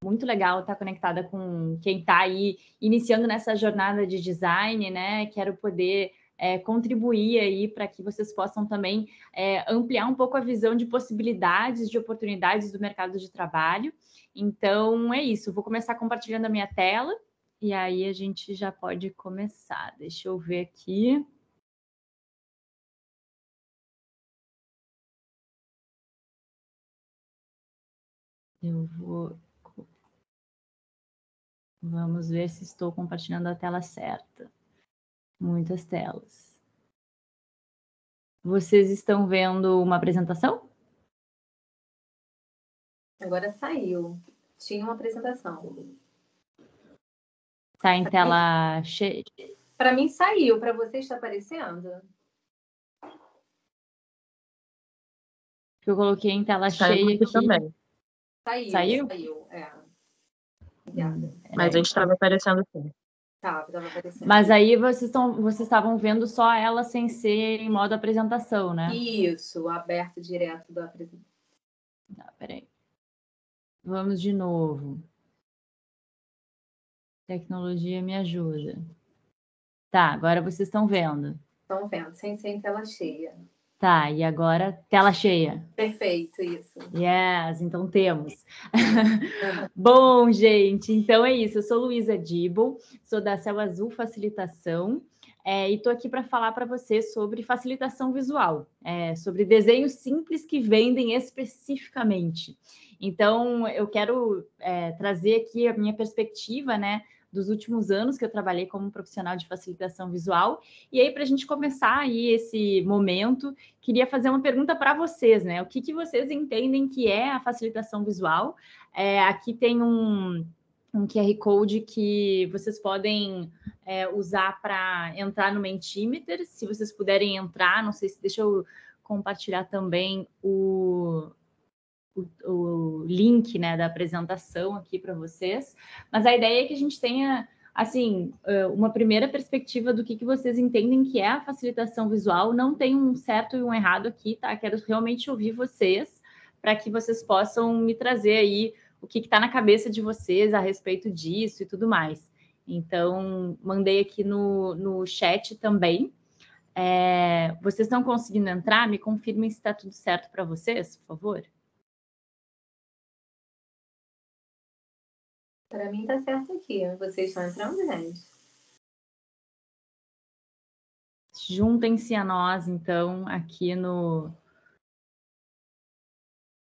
muito legal estar conectada com quem está aí iniciando nessa jornada de design, né? Quero poder contribuir aí para que vocês possam também ampliar um pouco a visão de possibilidades, de oportunidades do mercado de trabalho. Então, é isso. Vou começar compartilhando a minha tela e aí a gente já pode começar. Deixa eu ver aqui. Vamos ver se estou compartilhando a tela certa. Muitas telas. Vocês estão vendo uma apresentação? Agora saiu. Tinha uma apresentação. Está em tela cheia? Para mim saiu. Para você está aparecendo? Eu coloquei em tela cheia aqui. Também. Saiu? Saiu, Mas a gente estava aparecendo sim. Estava aparecendo. Mas aí vocês estavam vendo só ela sem ser em modo apresentação, né? Isso, aberto direto da apresentação. Tá, peraí. Vamos de novo. Tecnologia me ajuda. Tá, agora vocês estão vendo. Estão vendo, sem ser em tela cheia. Tá, e agora tela cheia. Perfeito, isso. Yes, então temos. Bom, gente, então é isso. Eu sou Luísa Dibble, sou da Céu Azul Facilitação e estou aqui para falar para você sobre facilitação visual, sobre desenhos simples que vendem especificamente. Então, eu quero trazer aqui a minha perspectiva, né, dos últimos anos que eu trabalhei como profissional de facilitação visual. E aí, para a gente começar aí esse momento, queria fazer uma pergunta para vocês, né? O que vocês entendem que é a facilitação visual? Aqui tem um QR Code que vocês podem usar para entrar no Mentimeter. Se vocês puderem entrar, não sei se... Deixa eu compartilhar também o link, né, da apresentação aqui para vocês. Mas a ideia é que a gente tenha, assim, uma primeira perspectiva do que vocês entendem que é a facilitação visual. Não tem um certo e um errado aqui, tá? Quero realmente ouvir vocês para que vocês possam me trazer aí o que está na cabeça de vocês a respeito disso e tudo mais. Então, mandei aqui no chat também. Vocês estão conseguindo entrar? Me confirmem se está tudo certo para vocês, por favor. Para mim tá certo aqui. Vocês estão entrando, gente? Juntem-se a nós, então, aqui no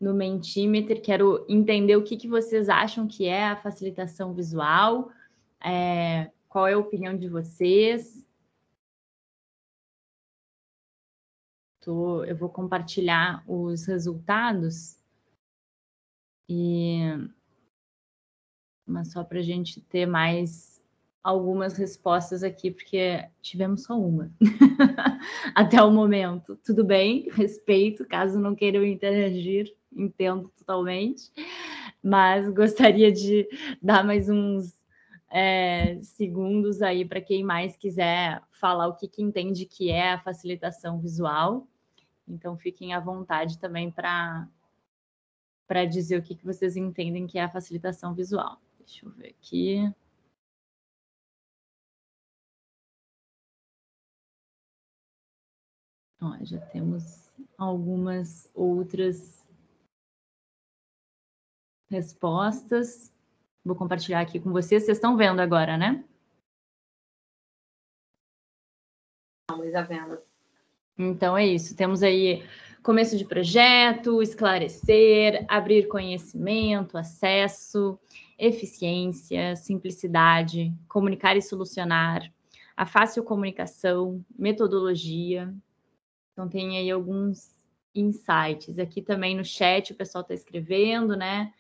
Mentimeter. Quero entender o que vocês acham que é a facilitação visual, qual é a opinião de vocês. Eu vou compartilhar os resultados, mas só para a gente ter mais algumas respostas aqui, porque tivemos só uma até o momento. Tudo bem, respeito, caso não queiram interagir, entendo totalmente, mas gostaria de dar mais uns segundos aí para quem mais quiser falar o que entende que é a facilitação visual. Então, fiquem à vontade também para dizer o que vocês entendem que é a facilitação visual. Deixa eu ver aqui. Já temos algumas outras respostas. Vou compartilhar aqui com vocês. Vocês estão vendo agora, né? Estamos já vendo. Então, é isso. Temos aí começo de projeto, esclarecer, abrir conhecimento, acesso, eficiência, simplicidade, comunicar e solucionar, a fácil comunicação, metodologia. Então, tem aí alguns insights. Aqui também no chat o pessoal está escrevendo, né?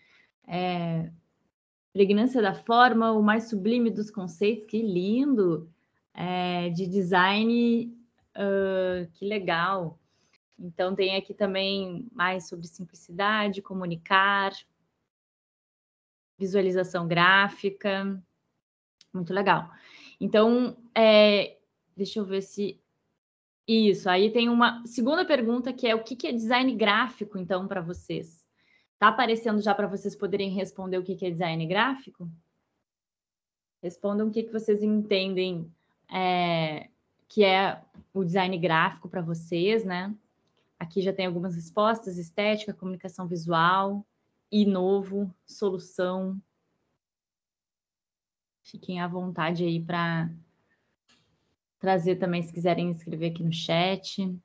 Pregnância da forma, o mais sublime dos conceitos. Que lindo! De design, que legal. Então, tem aqui também mais sobre simplicidade, comunicar, visualização gráfica. Muito legal. Então, deixa eu ver se... Isso, aí tem uma segunda pergunta, que é o que é design gráfico, então, para vocês? Tá aparecendo já para vocês poderem responder o que é design gráfico? Respondam o que vocês entendem que é o design gráfico para vocês, né? Aqui já tem algumas respostas: estética, comunicação visual, novo, solução. Fiquem à vontade aí para trazer também, se quiserem escrever aqui no chat.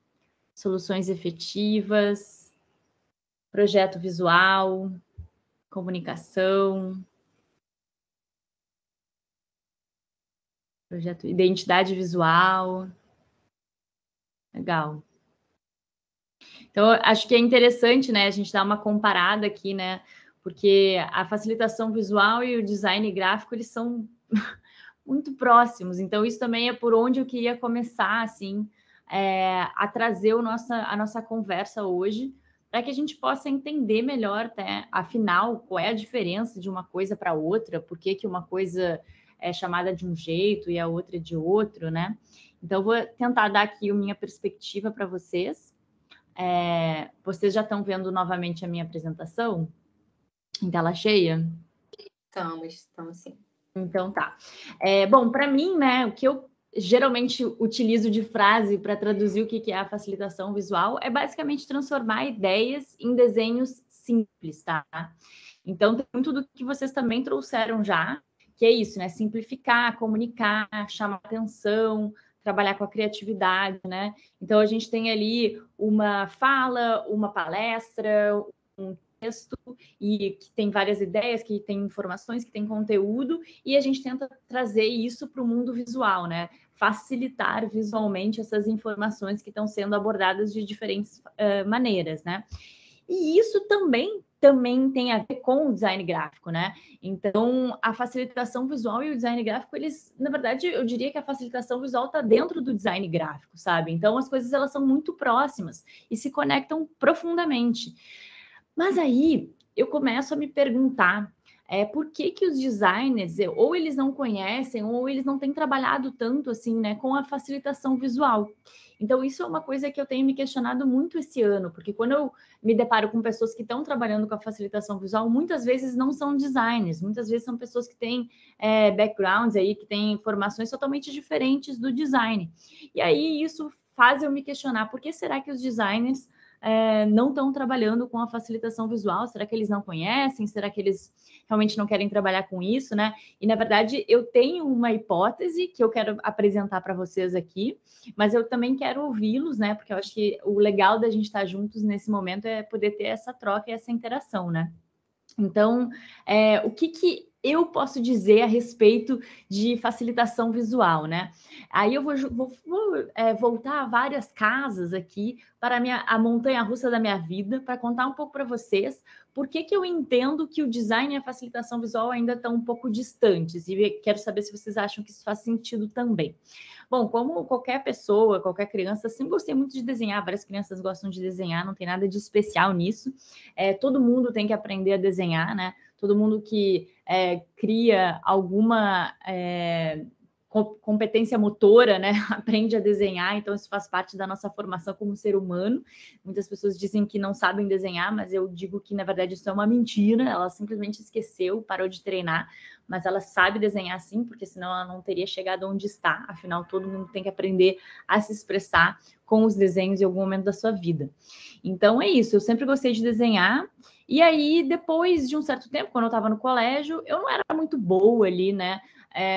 Soluções efetivas, projeto visual, comunicação, projeto, identidade visual. Legal. Então, acho que é interessante, né, a gente dar uma comparada aqui, né, porque a facilitação visual e o design gráfico, eles são muito próximos. Então, isso também é por onde eu queria começar, assim, a trazer a nossa conversa hoje, para que a gente possa entender melhor, né, afinal, qual é a diferença de uma coisa para outra, por que uma coisa é chamada de um jeito e a outra de outro, né? Então, eu vou tentar dar aqui a minha perspectiva para vocês. Vocês já estão vendo novamente a minha apresentação em tela cheia? Estamos sim. Então tá. Bom, para mim, né, o que eu geralmente utilizo de frase para traduzir o que é a facilitação visual é basicamente transformar ideias em desenhos simples, tá? Então, tem muito do que vocês também trouxeram já, que é isso, né? Simplificar, comunicar, chamar atenção, trabalhar com a criatividade, né? Então, a gente tem ali uma fala, uma palestra, um texto, e que tem várias ideias, que tem informações, que tem conteúdo, e a gente tenta trazer isso para o mundo visual, né? Facilitar visualmente essas informações que estão sendo abordadas de diferentes maneiras, né? E isso também tem a ver com o design gráfico, né? Então, a facilitação visual e o design gráfico, eles, na verdade, eu diria que a facilitação visual está dentro do design gráfico, sabe? Então, as coisas, elas são muito próximas e se conectam profundamente. Mas aí, eu começo a me perguntar por que os designers, ou eles não conhecem, ou eles não têm trabalhado tanto assim, né, com a facilitação visual. Então, isso é uma coisa que eu tenho me questionado muito esse ano, porque quando eu me deparo com pessoas que estão trabalhando com a facilitação visual, muitas vezes não são designers, muitas vezes são pessoas que têm backgrounds aí, que têm formações totalmente diferentes do design. E aí, isso faz eu me questionar, por que será que os designers não estão trabalhando com a facilitação visual? Será que eles não conhecem? Será que eles realmente não querem trabalhar com isso, né? E, na verdade, eu tenho uma hipótese que eu quero apresentar para vocês aqui, mas eu também quero ouvi-los, né? Porque eu acho que o legal da gente estar juntos nesse momento é poder ter essa troca e essa interação, né? Então, o que eu posso dizer a respeito de facilitação visual, né? Aí eu vou voltar a várias casas aqui para a montanha-russa da minha vida, para contar um pouco para vocês por que eu entendo que o design e a facilitação visual ainda estão um pouco distantes, e quero saber se vocês acham que isso faz sentido também. Bom, como qualquer pessoa, qualquer criança, sempre gostei muito de desenhar, várias crianças gostam de desenhar, não tem nada de especial nisso. Todo mundo tem que aprender a desenhar, né? Todo mundo que cria alguma competência motora, né? Aprende a desenhar, então isso faz parte da nossa formação como ser humano. Muitas pessoas dizem que não sabem desenhar, mas eu digo que, na verdade, isso é uma mentira. Ela simplesmente esqueceu, parou de treinar, mas ela sabe desenhar sim, porque senão ela não teria chegado onde está. Afinal, todo mundo tem que aprender a se expressar com os desenhos em algum momento da sua vida. Então, é isso. Eu sempre gostei de desenhar. E aí, depois de um certo tempo, quando eu estava no colégio, eu não era muito boa ali, né?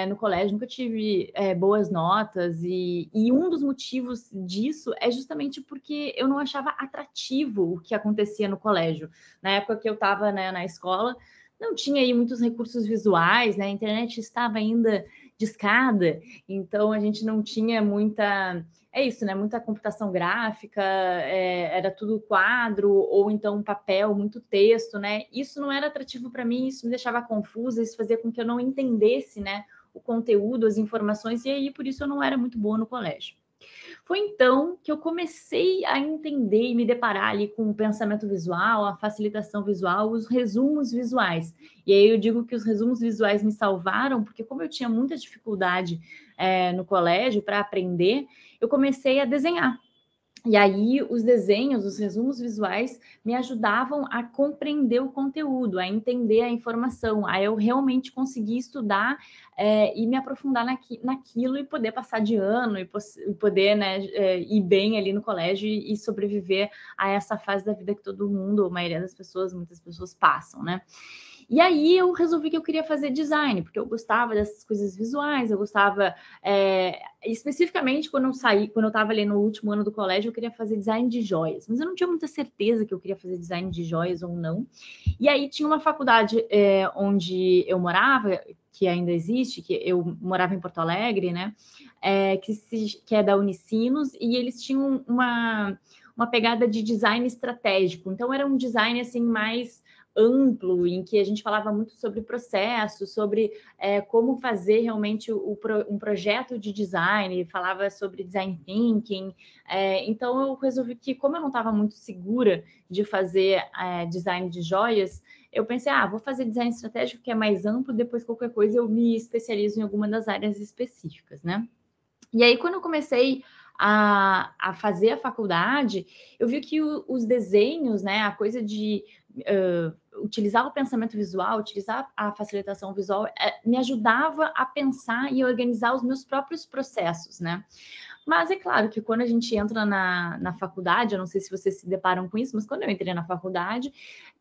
No colégio, nunca tive boas notas, e um dos motivos disso é justamente porque eu não achava atrativo o que acontecia no colégio. Na época que eu estava, né, na escola, não tinha aí muitos recursos visuais, né? A internet estava ainda de escada, então a gente não tinha muita... É isso, né? Muita computação gráfica, era tudo quadro, ou então papel, muito texto, né? Isso não era atrativo para mim, isso me deixava confusa, isso fazia com que eu não entendesse, né, o conteúdo, as informações, e aí por isso eu não era muito boa no colégio. Foi então que eu comecei a entender e me deparar ali com o pensamento visual, a facilitação visual, os resumos visuais. E aí eu digo que os resumos visuais me salvaram, porque como eu tinha muita dificuldade no colégio para aprender, eu comecei a desenhar. E aí, os desenhos, os resumos visuais me ajudavam a compreender o conteúdo, a entender a informação, a eu realmente conseguir estudar e me aprofundar naquilo e poder passar de ano e poder, né, ir bem ali no colégio e sobreviver a essa fase da vida que todo mundo, ou a maioria das pessoas, muitas pessoas passam, né? E aí eu resolvi que eu queria fazer design, porque eu gostava dessas coisas visuais, eu gostava, especificamente quando eu estava ali no último ano do colégio, eu queria fazer design de joias, mas eu não tinha muita certeza que eu queria fazer design de joias ou não. E aí tinha uma faculdade onde eu morava, que ainda existe, que eu morava em Porto Alegre, né? Que é da Unicinos, e eles tinham uma pegada de design estratégico. Então era um design assim mais amplo, em que a gente falava muito sobre processo, sobre como fazer realmente um projeto de design, falava sobre design thinking. Então eu resolvi que, como eu não estava muito segura de fazer design de joias, eu pensei, vou fazer design estratégico, que é mais amplo, depois qualquer coisa eu me especializo em alguma das áreas específicas, né? E aí, quando eu comecei a fazer a faculdade, eu vi que os desenhos, né, a coisa de utilizar o pensamento visual, utilizar a facilitação visual, me ajudava a pensar e organizar os meus próprios processos, né? Mas é claro que quando a gente entra na faculdade, eu não sei se vocês se deparam com isso, mas quando eu entrei na faculdade,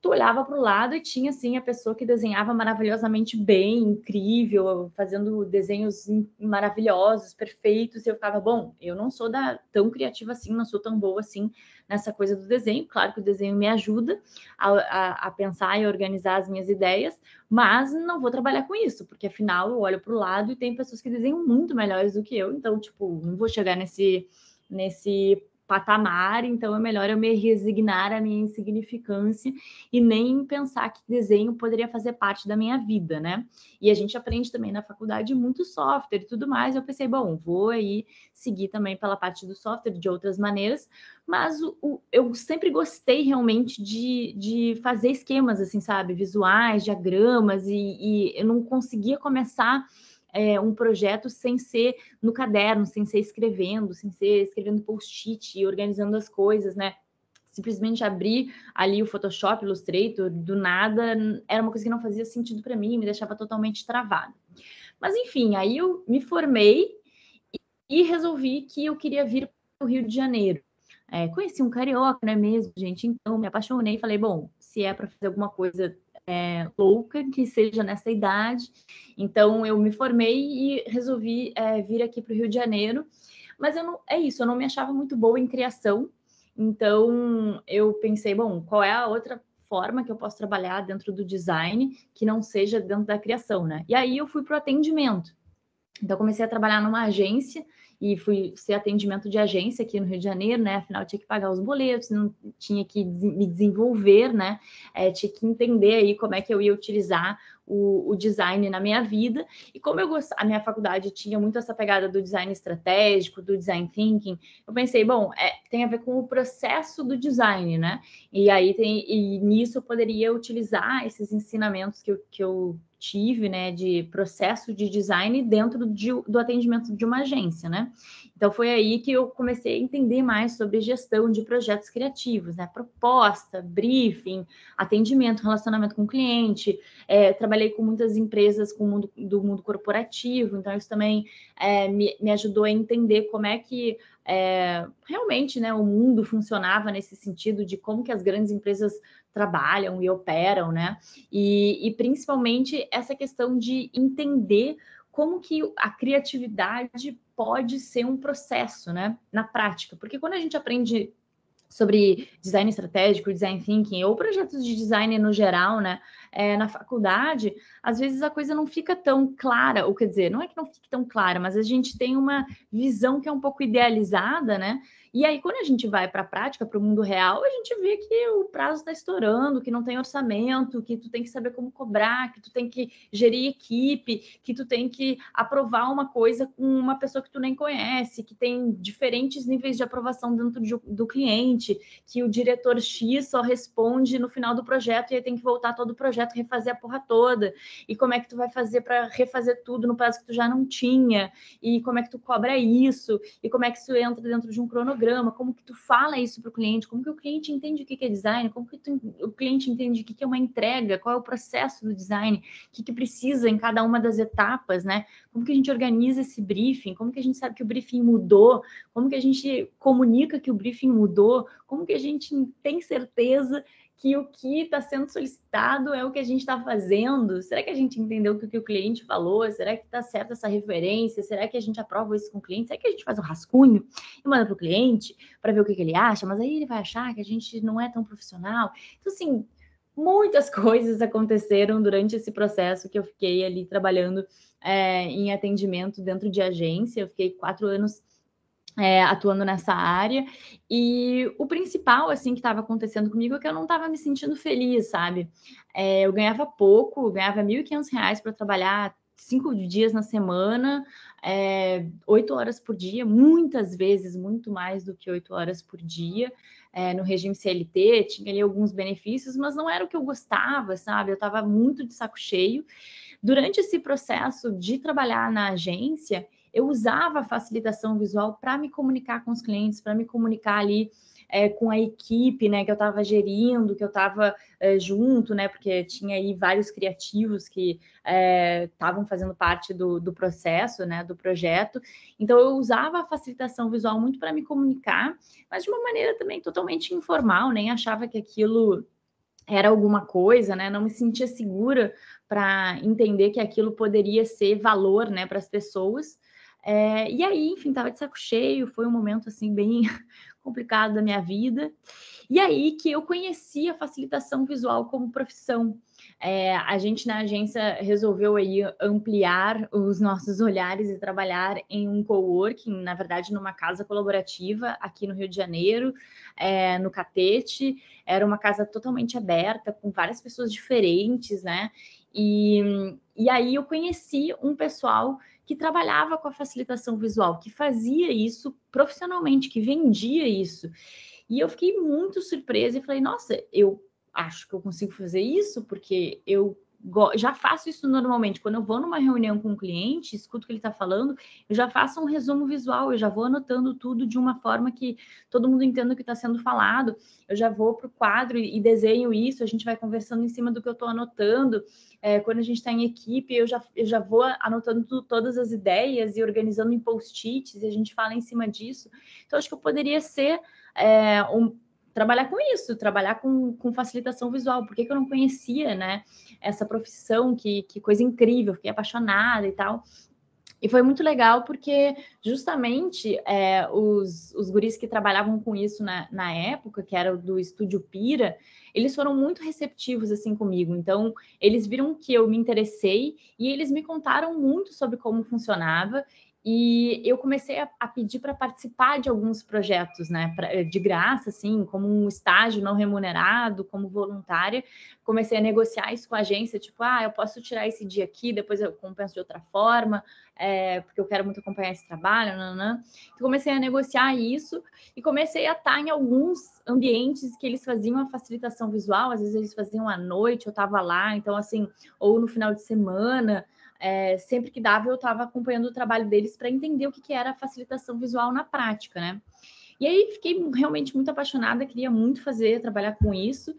tu olhava para o lado e tinha, assim, a pessoa que desenhava maravilhosamente bem, incrível, fazendo desenhos maravilhosos, perfeitos, e eu ficava, bom, eu não sou tão criativa assim, não sou tão boa assim nessa coisa do desenho. Claro que o desenho me ajuda a pensar e organizar as minhas ideias, mas não vou trabalhar com isso, porque afinal eu olho para o lado e tem pessoas que desenham muito melhores do que eu, então, tipo, não vou chegar nesse patamar, então é melhor eu me resignar à minha insignificância e nem pensar que desenho poderia fazer parte da minha vida, né? E a gente aprende também na faculdade muito software e tudo mais. Eu pensei, bom, vou aí seguir também pela parte do software de outras maneiras, mas eu sempre gostei realmente de fazer esquemas, assim, sabe? Visuais, diagramas, e eu não conseguia começar um projeto sem ser no caderno, sem ser escrevendo post-it e organizando as coisas, né? Simplesmente abrir ali o Photoshop, Illustrator, do nada, era uma coisa que não fazia sentido para mim, me deixava totalmente travada. Mas enfim, aí eu me formei e resolvi que eu queria vir para o Rio de Janeiro. Conheci um carioca, não é mesmo, gente? Então me apaixonei e falei, bom, se é para fazer alguma coisa louca, que seja nessa idade. Então eu me formei e resolvi vir aqui para o Rio de Janeiro. Mas eu não me achava muito boa em criação. Então eu pensei, bom, qual é a outra forma que eu posso trabalhar dentro do design que não seja dentro da criação, né? E aí eu fui para o atendimento. Então, comecei a trabalhar numa agência e fui ser atendimento de agência aqui no Rio de Janeiro, né? Afinal, tinha que pagar os boletos, não tinha que me desenvolver, né? Tinha que entender aí como é que eu ia utilizar o design na minha vida. E como a minha faculdade tinha muito essa pegada do design estratégico, do design thinking, eu pensei, bom, tem a ver com o processo do design, né? E aí nisso eu poderia utilizar esses ensinamentos que eu tive, né, de processo de design dentro do atendimento de uma agência, né? Então foi aí que eu comecei a entender mais sobre gestão de projetos criativos, né? Proposta, briefing, atendimento, relacionamento com o cliente. Trabalhei com muitas empresas do mundo corporativo, então isso também me ajudou a entender como é que realmente, né, o mundo funcionava nesse sentido de como que as grandes empresas trabalham e operam, né? E principalmente essa questão de entender como que a criatividade pode ser um processo, né, na prática. Porque quando a gente aprende sobre design estratégico, design thinking ou projetos de design no geral, né, na faculdade, às vezes a coisa não fica tão clara, ou quer dizer, não é que não fique tão clara, mas a gente tem uma visão que é um pouco idealizada, né? E aí, quando a gente vai para a prática, para o mundo real, a gente vê que o prazo está estourando, que não tem orçamento, que tu tem que saber como cobrar, que tu tem que gerir equipe, que tu tem que aprovar uma coisa com uma pessoa que tu nem conhece, que tem diferentes níveis de aprovação dentro do cliente, que o diretor X só responde no final do projeto e aí tem que voltar todo o projeto, refazer a porra toda. E como é que tu vai fazer para refazer tudo no prazo que tu já não tinha? E como é que tu cobra isso? E como é que isso entra dentro de um cronograma? programa, como que tu fala isso para o cliente, como que o cliente entende o que é design, como que o cliente entende o que é uma entrega, qual é o processo do design, o que precisa em cada uma das etapas, né? Como que a gente organiza esse briefing, como que a gente sabe que o briefing mudou, como que a gente comunica que o briefing mudou, como que a gente tem certeza que o que está sendo solicitado é o que a gente está fazendo? Será que a gente entendeu o que o cliente falou? Será que está certa essa referência? Será que a gente aprova isso com o cliente? Será que a gente faz um rascunho e manda para o cliente para ver o que ele acha? Mas aí ele vai achar que a gente não é tão profissional. Então, assim, muitas coisas aconteceram durante esse processo que eu fiquei ali trabalhando em atendimento dentro de agência. Eu fiquei 4 anos atuando nessa área, e o principal, assim, que estava acontecendo comigo é que eu não estava me sentindo feliz, sabe? Eu ganhava pouco, ganhava R$ 1.500 para trabalhar 5 dias na semana, 8 horas por dia, muitas vezes muito mais do que 8 horas por dia, no regime CLT, tinha ali alguns benefícios, mas não era o que eu gostava, sabe? Eu estava muito de saco cheio. Durante esse processo de trabalhar na agência, eu usava a facilitação visual para me comunicar com os clientes, para me comunicar ali com a equipe, né, que eu estava gerindo, que eu estava junto, né, porque tinha aí vários criativos que estavam fazendo parte do processo, né, do projeto. Então, eu usava a facilitação visual muito para me comunicar, mas de uma maneira também totalmente informal, nem achava que aquilo era alguma coisa, né? Não me sentia segura para entender que aquilo poderia ser valor, né, para as pessoas. E aí, enfim, estava de saco cheio, foi um momento assim bem complicado da minha vida. E aí que eu conheci a facilitação visual como profissão. A gente na agência resolveu aí ampliar os nossos olhares e trabalhar em um coworking, na verdade, numa casa colaborativa aqui no Rio de Janeiro, no Catete. Era uma casa totalmente aberta, com várias pessoas diferentes, né? E aí eu conheci um pessoal que trabalhava com a facilitação visual, que fazia isso profissionalmente, que vendia isso. E eu fiquei muito surpresa e falei, nossa, eu acho que eu consigo fazer isso, porque eu já faço isso normalmente. Quando eu vou numa reunião com um cliente, escuto o que ele está falando, eu já faço um resumo visual, eu já vou anotando tudo de uma forma que todo mundo entenda o que está sendo falado. Eu já vou para o quadro e desenho isso, a gente vai conversando em cima do que eu estou anotando. Quando a gente está em equipe, eu já vou anotando todas as ideias e organizando em post-its, e a gente fala em cima disso. Então, acho que eu poderia ser trabalhar com isso, trabalhar com facilitação visual. Por que eu não conhecia, né, essa profissão? Que coisa incrível, fiquei apaixonada e tal. E foi muito legal porque justamente os guris que trabalhavam com isso na época, que era do Estúdio Pira, eles foram muito receptivos assim comigo. Então, eles viram que eu me interessei e eles me contaram muito sobre como funcionava. E eu comecei a pedir para participar de alguns projetos, né, de graça, assim, como um estágio não remunerado, como voluntária. Comecei a negociar isso com a agência, tipo, eu posso tirar esse dia aqui, depois eu compenso de outra forma, porque eu quero muito acompanhar esse trabalho, nananã. Então, comecei a negociar isso e comecei a estar em alguns ambientes que eles faziam a facilitação visual, às vezes eles faziam à noite, eu estava lá, então, assim, ou no final de semana. Sempre que dava, eu estava acompanhando o trabalho deles para entender o que era a facilitação visual na prática, né? E aí fiquei realmente muito apaixonada, queria muito trabalhar com isso.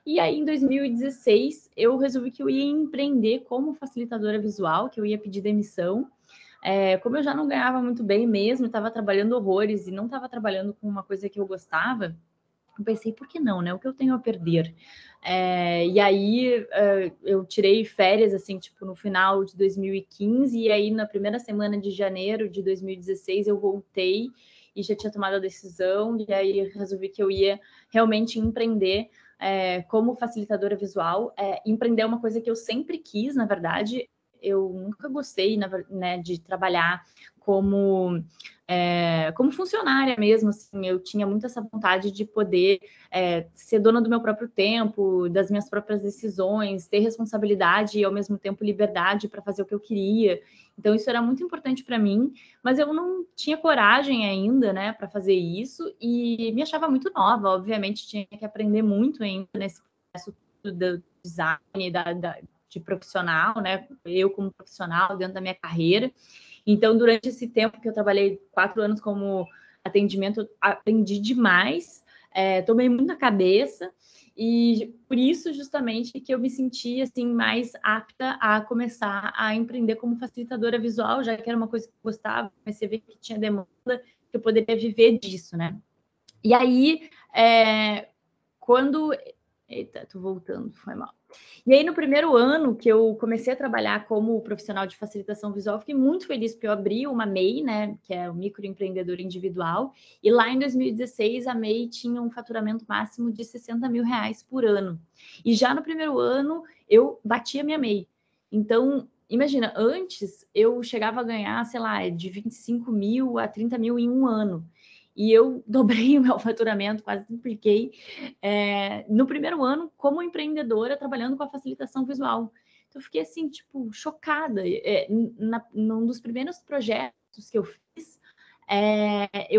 E aí, em 2016, eu resolvi que eu ia empreender como facilitadora visual, que eu ia pedir demissão. Como eu já não ganhava muito bem mesmo, estava trabalhando horrores e não estava trabalhando com uma coisa que eu gostava, eu pensei, por que não, né? O que eu tenho a perder? E aí eu tirei férias, assim, tipo, no final de 2015, e aí na primeira semana de janeiro de 2016 eu voltei e já tinha tomado a decisão, e aí resolvi que eu ia realmente empreender como facilitadora visual. Empreender é uma coisa que eu sempre quis, na verdade. Eu nunca gostei, né, de trabalhar como funcionária mesmo, assim. Eu tinha muito essa vontade de poder ser dona do meu próprio tempo, das minhas próprias decisões, ter responsabilidade e, ao mesmo tempo, liberdade para fazer o que eu queria. Então, isso era muito importante para mim, mas eu não tinha coragem ainda, né, para fazer isso, e me achava muito nova. Obviamente, tinha que aprender muito ainda nesse processo do design, de profissional, né, eu como profissional dentro da minha carreira. Então, durante esse tempo que eu trabalhei 4 anos como atendimento, eu aprendi demais, tomei muito na cabeça, e por isso, justamente, que eu me senti assim, mais apta a começar a empreender como facilitadora visual, já que era uma coisa que eu gostava, comecei a ver que tinha demanda, que eu poderia viver disso, né? E aí, quando... Eita, tô voltando, foi mal. E aí, no primeiro ano que eu comecei a trabalhar como profissional de facilitação visual, fiquei muito feliz porque eu abri uma MEI, né, que é o microempreendedor individual, e lá em 2016 a MEI tinha um faturamento máximo de 60 mil reais por ano. E já no primeiro ano eu bati a minha MEI. Então, imagina, antes eu chegava a ganhar, sei lá, de 25 mil a 30 mil em um ano. E eu dobrei o meu faturamento, quase dupliquei, no primeiro ano como empreendedora, trabalhando com a facilitação visual. Então, eu fiquei assim, tipo, chocada. Num dos primeiros projetos que eu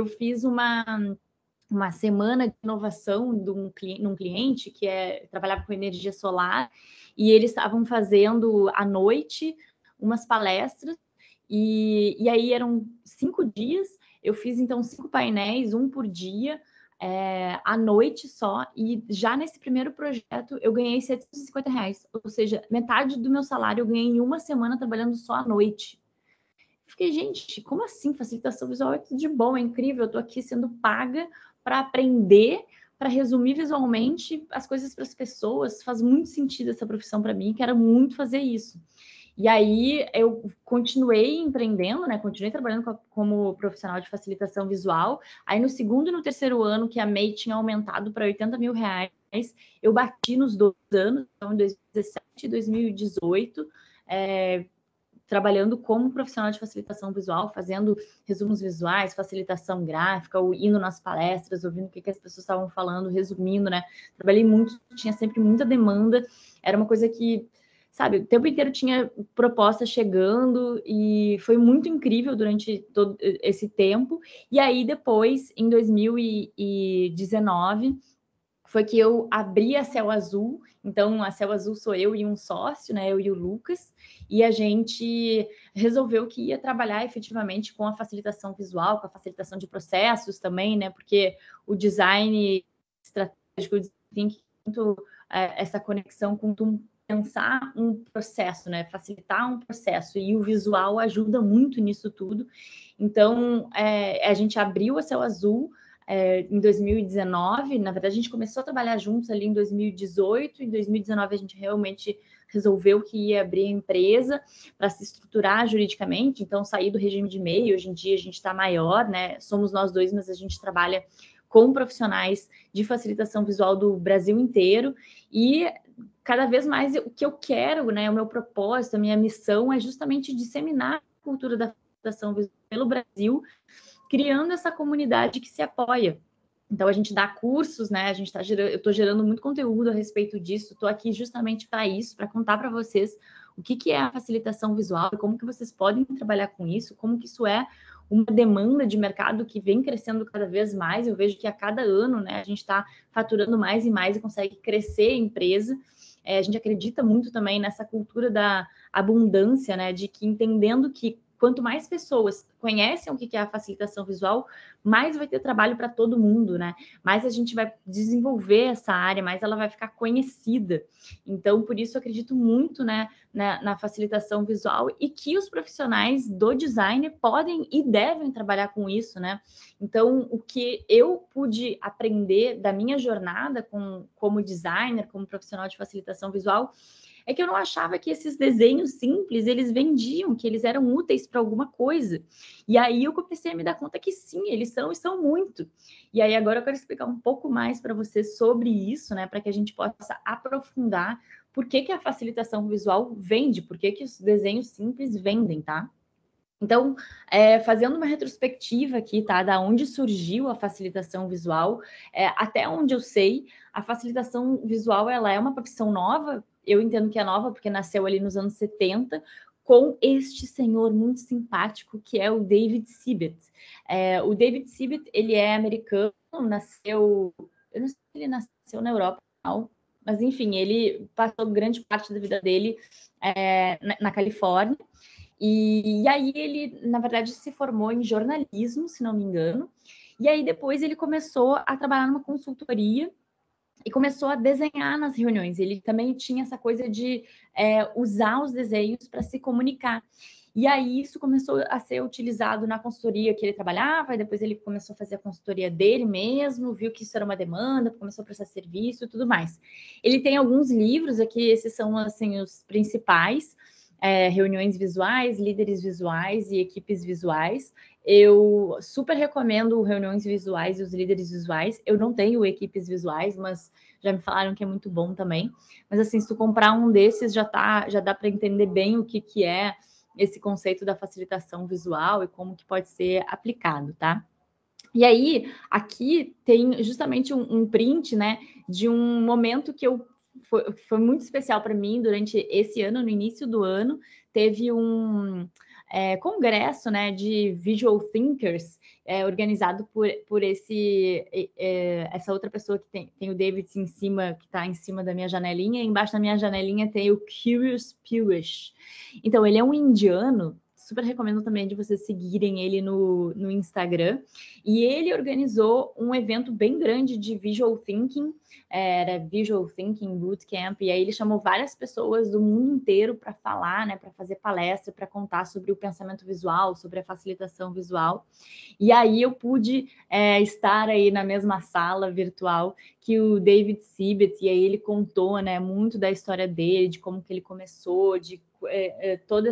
fiz uma semana de inovação num cliente que trabalhava com energia solar, e eles estavam fazendo à noite umas palestras, e aí eram 5 dias, eu fiz então 5 painéis, um por dia, à noite só, e já nesse primeiro projeto eu ganhei R$ 750, ou seja, metade do meu salário eu ganhei em uma semana trabalhando só à noite. Fiquei, gente, como assim? Facilitação visual é tudo de bom, é incrível, eu tô aqui sendo paga para aprender, para resumir visualmente as coisas para as pessoas, faz muito sentido essa profissão para mim, quero muito fazer isso. E aí eu continuei empreendendo, né? Continuei trabalhando como profissional de facilitação visual. Aí no segundo e no terceiro ano, que a MEI tinha aumentado para 80 mil reais, eu bati nos 2 anos, então em 2017 e 2018, trabalhando como profissional de facilitação visual, fazendo resumos visuais, facilitação gráfica, ou indo nas palestras, ouvindo o que as pessoas estavam falando, resumindo, né? Trabalhei muito, tinha sempre muita demanda, era uma coisa que, sabe, o tempo inteiro tinha proposta chegando, e foi muito incrível durante todo esse tempo. E aí, depois, em 2019, foi que eu abri a Céu Azul. Então, a Céu Azul sou eu e um sócio, né? Eu e o Lucas, e a gente resolveu que ia trabalhar efetivamente com a facilitação visual, com a facilitação de processos também, né? Porque o design estratégico tem muito essa conexão com pensar um processo, né? Facilitar um processo, e o visual ajuda muito nisso tudo. Então, a gente abriu a Céu Azul em 2019, na verdade a gente começou a trabalhar juntos ali em 2018, em 2019 a gente realmente resolveu que ia abrir a empresa para se estruturar juridicamente, então sair do regime de MEI. Hoje em dia a gente está maior, né? Somos nós dois, mas a gente trabalha com profissionais de facilitação visual do Brasil inteiro, e cada vez mais o que eu quero, né? O meu propósito, a minha missão é justamente disseminar a cultura da facilitação visual pelo Brasil, criando essa comunidade que se apoia. Então, a gente dá cursos, né? Eu estou gerando muito conteúdo a respeito disso. Estou aqui justamente para isso, para contar para vocês o que é a facilitação visual, como que vocês podem trabalhar com isso, como que isso é uma demanda de mercado que vem crescendo cada vez mais. Eu vejo que a cada ano, né, a gente está faturando mais e mais e consegue crescer a empresa. A gente acredita muito também nessa cultura da abundância, né? De que, entendendo que quanto mais pessoas conhecem o que é a facilitação visual, mais vai ter trabalho para todo mundo, né? Mais a gente vai desenvolver essa área, mais ela vai ficar conhecida. Então, por isso, eu acredito muito, né, na facilitação visual, e que os profissionais do design podem e devem trabalhar com isso, né? Então, o que eu pude aprender da minha jornada como designer, como profissional de facilitação visual, é que eu não achava que esses desenhos simples, eles vendiam, que eles eram úteis para alguma coisa. E aí eu comecei a me dar conta que sim, eles são, e são muito. E aí agora eu quero explicar um pouco mais para vocês sobre isso, né? Para que a gente possa aprofundar por que a facilitação visual vende, por que os desenhos simples vendem, tá? Então, fazendo uma retrospectiva aqui, tá? Da onde surgiu a facilitação visual, até onde eu sei, a facilitação visual, ela é uma profissão nova. Eu entendo que é nova porque nasceu ali nos anos 70, com este senhor muito simpático, que é o David Sibet. O David Sibet, ele é americano, nasceu... Eu não sei se ele nasceu na Europa, não, mas enfim, ele passou grande parte da vida dele na Califórnia. E aí ele, na verdade, se formou em jornalismo, se não me engano, E aí depois ele começou a trabalhar numa consultoria e começou a desenhar nas reuniões. Ele também tinha essa coisa de usar os desenhos para se comunicar. E aí isso começou a ser utilizado na consultoria que ele trabalhava, e depois ele começou a fazer a consultoria dele mesmo, viu que isso era uma demanda, começou a prestar serviço e tudo mais. Ele tem alguns livros aqui, esses são assim os principais, reuniões visuais, líderes visuais e equipes visuais. Eu super recomendo reuniões visuais e os líderes visuais. Eu não tenho equipes visuais, mas já me falaram que é muito bom também. Mas assim, se tu comprar um desses, já dá para entender bem o que é esse conceito da facilitação visual e como que pode ser aplicado, tá? E aí, aqui tem justamente um print, né, de um momento que foi muito especial para mim durante esse ano, no início do ano, teve um congresso, né, de Visual Thinkers, organizado por essa outra pessoa que tem o David em cima, que está em cima da minha janelinha, e embaixo da minha janelinha tem o Curious Purish. Então, ele é um indiano, super recomendo também de vocês seguirem ele no Instagram, e ele organizou um evento bem grande de Visual Thinking, era Visual Thinking Bootcamp, e aí ele chamou várias pessoas do mundo inteiro para falar, né, para fazer palestra, para contar sobre o pensamento visual, sobre a facilitação visual. E aí eu pude estar aí na mesma sala virtual que o David Sibet, e aí ele contou, né, muito da história dele, de como que ele começou, de todo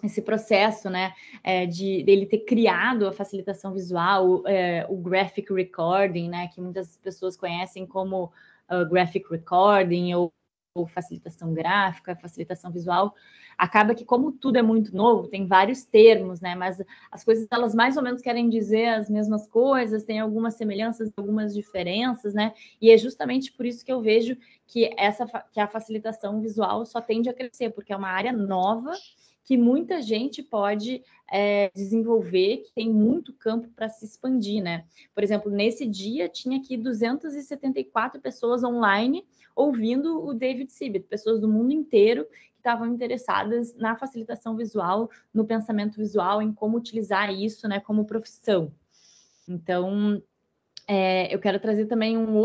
esse processo, né, dele ter criado a facilitação visual, o graphic recording, né, que muitas pessoas conhecem como graphic recording ou facilitação gráfica, facilitação visual. Acaba que, como tudo é muito novo, tem vários termos, né, mas as coisas, elas mais ou menos querem dizer as mesmas coisas, tem algumas semelhanças, algumas diferenças, né, e é justamente por isso que eu vejo que a facilitação visual só tende a crescer, porque é uma área nova, que muita gente pode desenvolver, que tem muito campo para se expandir, né? Por exemplo, nesse dia tinha aqui 274 pessoas online ouvindo o David Sibet, pessoas do mundo inteiro que estavam interessadas na facilitação visual, no pensamento visual, em como utilizar isso, né, como profissão. Então, eu quero trazer também um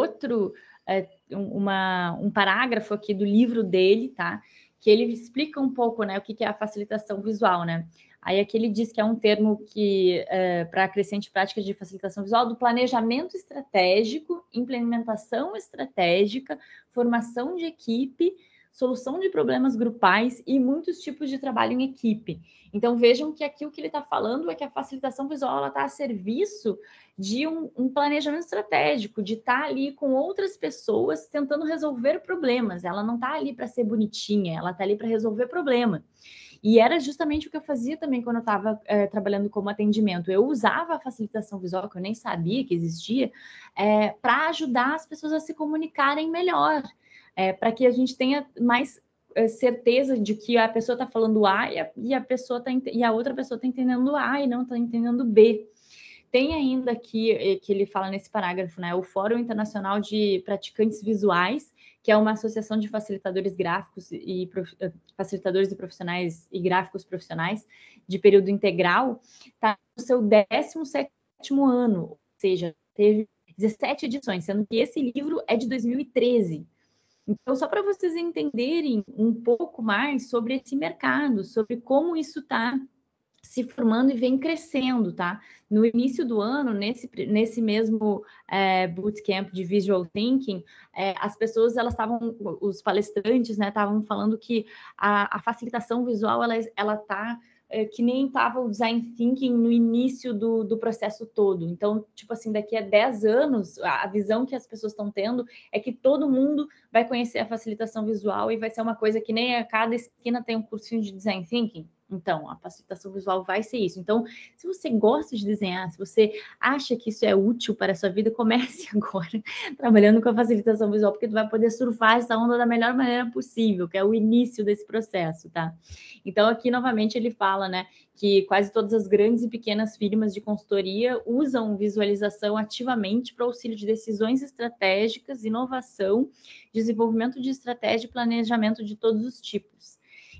parágrafo aqui do livro dele, tá? Que ele explica um pouco, né, o que é a facilitação visual, né? Aí aqui ele diz que é um termo que, para a crescente prática de facilitação visual, do planejamento estratégico, implementação estratégica, formação de equipe, solução de problemas grupais e muitos tipos de trabalho em equipe. Então vejam que aqui o que ele está falando é que a facilitação visual está a serviço de um planejamento estratégico, de estar ali com outras pessoas tentando resolver problemas. Ela não está ali para ser bonitinha, ela está ali para resolver problema. E era justamente o que eu fazia também quando eu estava trabalhando como atendimento. Eu usava a facilitação visual, que eu nem sabia que existia, para ajudar as pessoas a se comunicarem melhor, para que a gente tenha mais certeza de que a pessoa está falando A e a outra pessoa está entendendo A e não está entendendo B. Tem ainda aqui, que ele fala nesse parágrafo, né, o Fórum Internacional de Praticantes Visuais, que é uma associação de facilitadores gráficos facilitadores e profissionais e gráficos profissionais de período integral, está no seu 17º ano, ou seja, teve 17 edições, sendo que esse livro é de 2013. Então, só para vocês entenderem um pouco mais sobre esse mercado, sobre como isso está se formando e vem crescendo, tá? No início do ano, nesse mesmo bootcamp de Visual Thinking, as pessoas, os palestrantes, né, estavam falando que a facilitação visual, ela tá que nem estava o Design Thinking no início do processo todo. Então, tipo assim, daqui a 10 anos, a visão que as pessoas estão tendo é que todo mundo vai conhecer a facilitação visual e vai ser uma coisa que nem a cada esquina tem um cursinho de Design Thinking. Então, a facilitação visual vai ser isso. Então, se você gosta de desenhar, se você acha que isso é útil para a sua vida, comece agora trabalhando com a facilitação visual, porque tu vai poder surfar essa onda da melhor maneira possível, que é o início desse processo, tá? Então, aqui, novamente, ele fala, né, que quase todas as grandes e pequenas firmas de consultoria usam visualização ativamente para auxílio de decisões estratégicas, inovação, desenvolvimento de estratégia e planejamento de todos os tipos.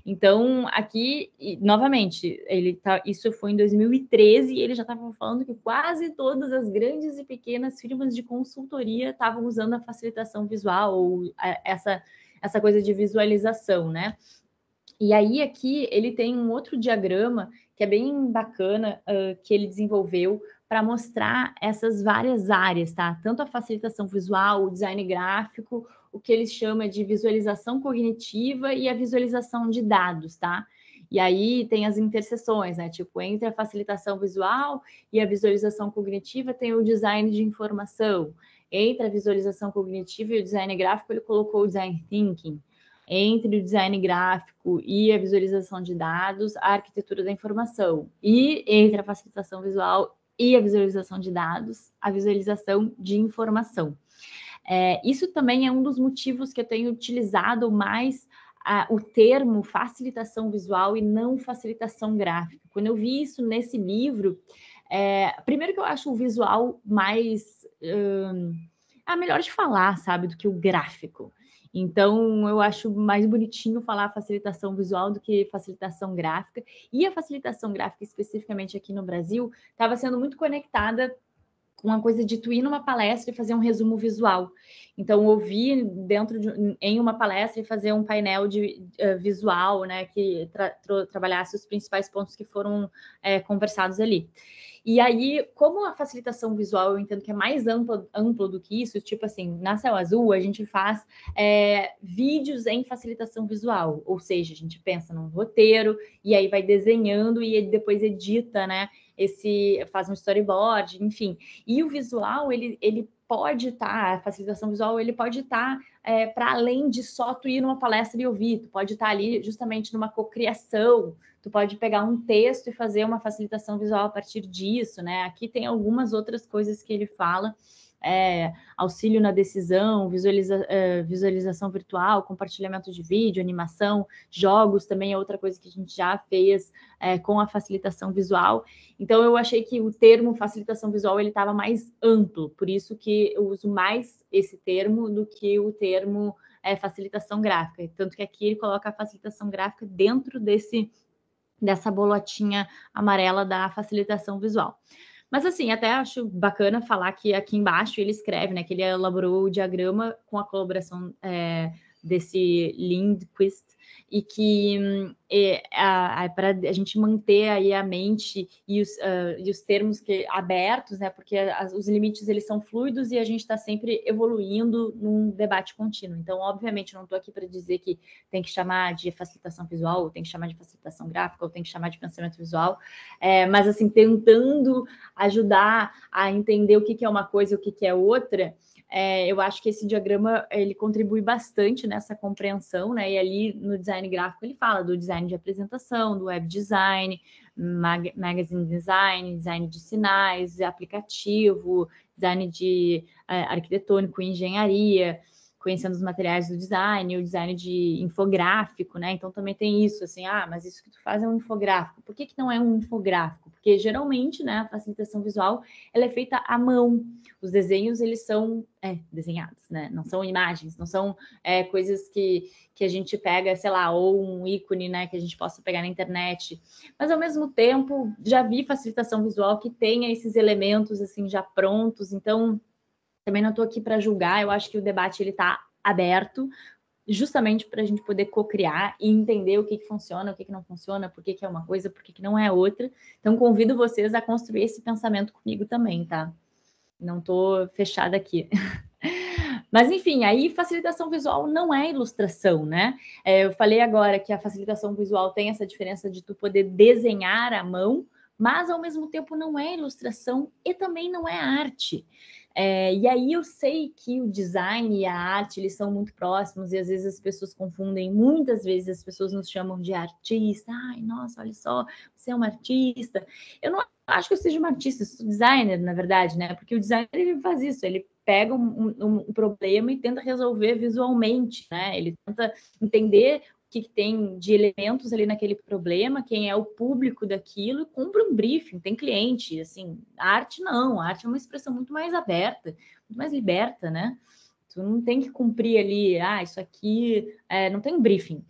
Então, aqui, novamente, isso foi em 2013 e ele já estava falando que quase todas as grandes e pequenas firmas de consultoria estavam usando a facilitação visual ou essa coisa de visualização, né? E aí aqui ele tem um outro diagrama que é bem bacana, que ele desenvolveu para mostrar essas várias áreas, tá? Tanto a facilitação visual, o design gráfico, o que eles chamam de visualização cognitiva e a visualização de dados, tá? E aí tem as interseções, né? Tipo, entre a facilitação visual e a visualização cognitiva tem o design de informação. Entre a visualização cognitiva e o design gráfico, ele colocou o design thinking. Entre o design gráfico e a visualização de dados, a arquitetura da informação. E entre a facilitação visual e a visualização de dados, a visualização de informação. Isso também é um dos motivos que eu tenho utilizado mais o termo facilitação visual e não facilitação gráfica. Quando eu vi isso nesse livro, primeiro que eu acho o visual mais... melhor de falar, sabe, do que o gráfico. Então, eu acho mais bonitinho falar facilitação visual do que facilitação gráfica. E a facilitação gráfica, especificamente aqui no Brasil, estava sendo muito conectada com a coisa de tu ir numa palestra e fazer um resumo visual. Então, ouvir em uma palestra e fazer um painel visual, né, que trabalhasse os principais pontos que foram conversados ali. E aí, como a facilitação visual eu entendo que é mais amplo do que isso, tipo assim, na Céu Azul a gente faz vídeos em facilitação visual, ou seja, a gente pensa num roteiro e aí vai desenhando e depois edita, né? Faz um storyboard, enfim. E o visual, ele pode estar, a facilitação visual, ele pode estar para além de só tu ir numa palestra e ouvir, tu pode estar ali justamente numa cocriação, tu pode pegar um texto e fazer uma facilitação visual a partir disso, né? Aqui tem algumas outras coisas que ele fala, auxílio na decisão, visualização virtual, compartilhamento de vídeo, animação, jogos também é outra coisa que a gente já fez com a facilitação visual. Então, eu achei que o termo facilitação visual ele estava mais amplo, por isso que eu uso mais esse termo do que o termo facilitação gráfica. Tanto que aqui ele coloca a facilitação gráfica dentro dessa bolotinha amarela da facilitação visual. Mas, assim, até acho bacana falar que aqui embaixo ele escreve, né, que ele elaborou o diagrama com a colaboração desse Lindquist e que para a gente manter aí a mente e os termos abertos, né, porque os limites eles são fluidos e a gente está sempre evoluindo num debate contínuo. Então, obviamente, eu não estou aqui para dizer que tem que chamar de facilitação visual, ou tem que chamar de facilitação gráfica, ou tem que chamar de pensamento visual, mas, assim, tentando ajudar a entender o que é uma coisa e o que é outra, eu acho que esse diagrama ele contribui bastante nessa compreensão, né? E ali no design gráfico ele fala do design de apresentação, do web design, magazine design, design de sinais, aplicativo, design de arquitetônico, engenharia, conhecendo os materiais do design, o design de infográfico, né? Então também tem isso, assim, mas isso que tu faz é um infográfico. Por que não é um infográfico? Porque geralmente, né, a facilitação visual ela é feita à mão. Os desenhos, eles são desenhados, né? Não são imagens, não são coisas que a gente pega, sei lá, ou um ícone, né, que a gente possa pegar na internet. Mas, ao mesmo tempo, já vi facilitação visual que tenha esses elementos, assim, já prontos. Então, também não estou aqui para julgar. Eu acho que o debate, ele está aberto, justamente para a gente poder co-criar e entender o que funciona, o que não funciona, por que é uma coisa, por que não é outra. Então, convido vocês a construir esse pensamento comigo também, tá? Não estou fechada aqui. Mas, enfim, aí facilitação visual não é ilustração, né? Eu falei agora que a facilitação visual tem essa diferença de tu poder desenhar à mão, mas, ao mesmo tempo, não é ilustração e também não é arte. E aí eu sei que o design e a arte, eles são muito próximos e às vezes as pessoas confundem, muitas vezes as pessoas nos chamam de artista. Ai, nossa, olha só, você é uma artista. Eu não acho que eu seja uma artista, eu sou designer, na verdade, né? Porque o designer, ele faz isso, ele pega um problema e tenta resolver visualmente, né? Ele tenta entender o que tem de elementos ali naquele problema, quem é o público daquilo, cumpre um briefing, tem cliente, assim, a arte não, a arte é uma expressão muito mais aberta, muito mais liberta, né? Tu não tem que cumprir ali, isso aqui não tem um briefing.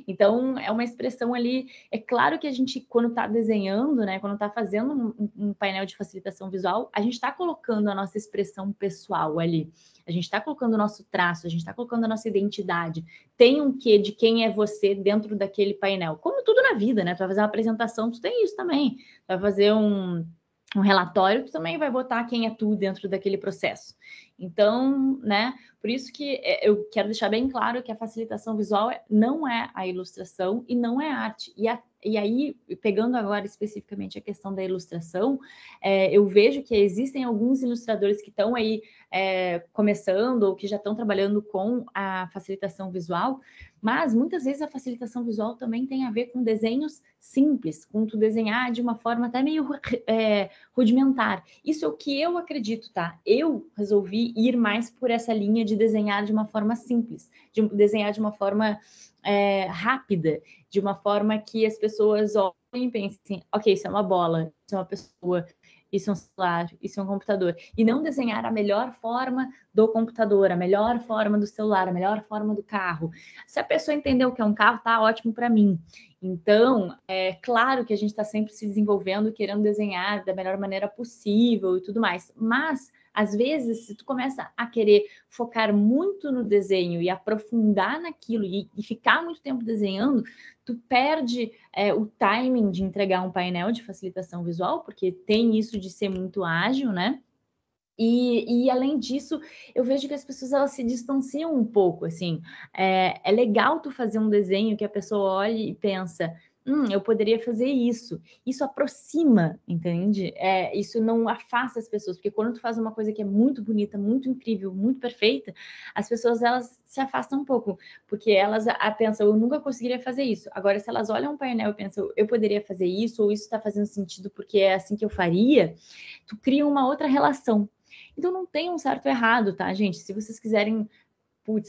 Então, é uma expressão ali. É claro que a gente, quando está desenhando, né, quando está fazendo um painel de facilitação visual, a gente está colocando a nossa expressão pessoal ali. A gente está colocando o nosso traço, a gente está colocando a nossa identidade. Tem um quê de quem é você dentro daquele painel. Como tudo na vida, né? Tu vai fazer uma apresentação, tu tem isso também. Tu vai fazer um relatório, tu também vai botar quem é tu dentro daquele processo. Então, né, por isso que eu quero deixar bem claro que a facilitação visual não é a ilustração e não é arte. E aí, pegando agora especificamente a questão da ilustração, eu vejo que existem alguns ilustradores que estão aí começando ou que já estão trabalhando com a facilitação visual, mas muitas vezes a facilitação visual também tem a ver com desenhos simples, com tu desenhar de uma forma até meio rudimentar. Isso é o que eu acredito, tá? Eu resolvi ir mais por essa linha de desenhar de uma forma simples, de desenhar de uma forma rápida, de uma forma que as pessoas olhem e pensem, ok, isso é uma bola, isso é uma pessoa, isso é um celular, isso é um computador. E não desenhar a melhor forma do computador, a melhor forma do celular, a melhor forma do carro. Se a pessoa entender o que é um carro, tá ótimo para mim. Então, é claro que a gente está sempre se desenvolvendo, querendo desenhar da melhor maneira possível e tudo mais. Mas, às vezes, se tu começa a querer focar muito no desenho e aprofundar naquilo e ficar muito tempo desenhando, tu perde o timing de entregar um painel de facilitação visual, porque tem isso de ser muito ágil, né? E além disso, eu vejo que as pessoas elas se distanciam um pouco, assim. É legal tu fazer um desenho que a pessoa olha e pensa, eu poderia fazer isso. Isso aproxima, entende? Isso não afasta as pessoas, porque quando tu faz uma coisa que é muito bonita, muito incrível, muito perfeita, as pessoas elas se afastam um pouco, porque elas pensam, eu nunca conseguiria fazer isso. Agora, se elas olham um painel e pensam, eu poderia fazer isso, ou isso está fazendo sentido porque é assim que eu faria, tu cria uma outra relação. Então não tem um certo ou errado, tá, gente? Se vocês quiserem,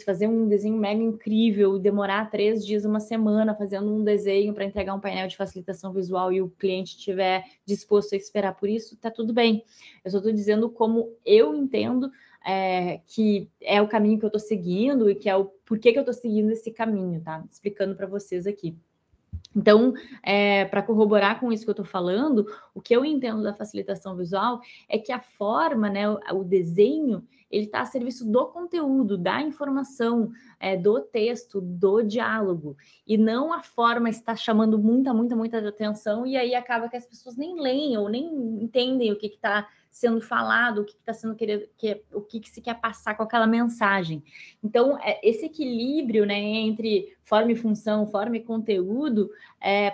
fazer um desenho mega incrível, demorar 3 dias, uma semana fazendo um desenho para entregar um painel de facilitação visual e o cliente estiver disposto a esperar por isso, tá tudo bem. Eu só estou dizendo como eu entendo que é o caminho que eu estou seguindo e que é o porquê que eu estou seguindo esse caminho, tá? Explicando para vocês aqui. Então, para corroborar com isso que eu estou falando, o que eu entendo da facilitação visual é que a forma, né, o desenho, ele está a serviço do conteúdo, da informação, do texto, do diálogo, e não a forma está chamando muita atenção, e aí acaba que as pessoas nem leem ou nem entendem o que está sendo falado, o que está sendo querido, o que se quer passar com aquela mensagem. Então, esse equilíbrio, né, entre forma e função, forma e conteúdo,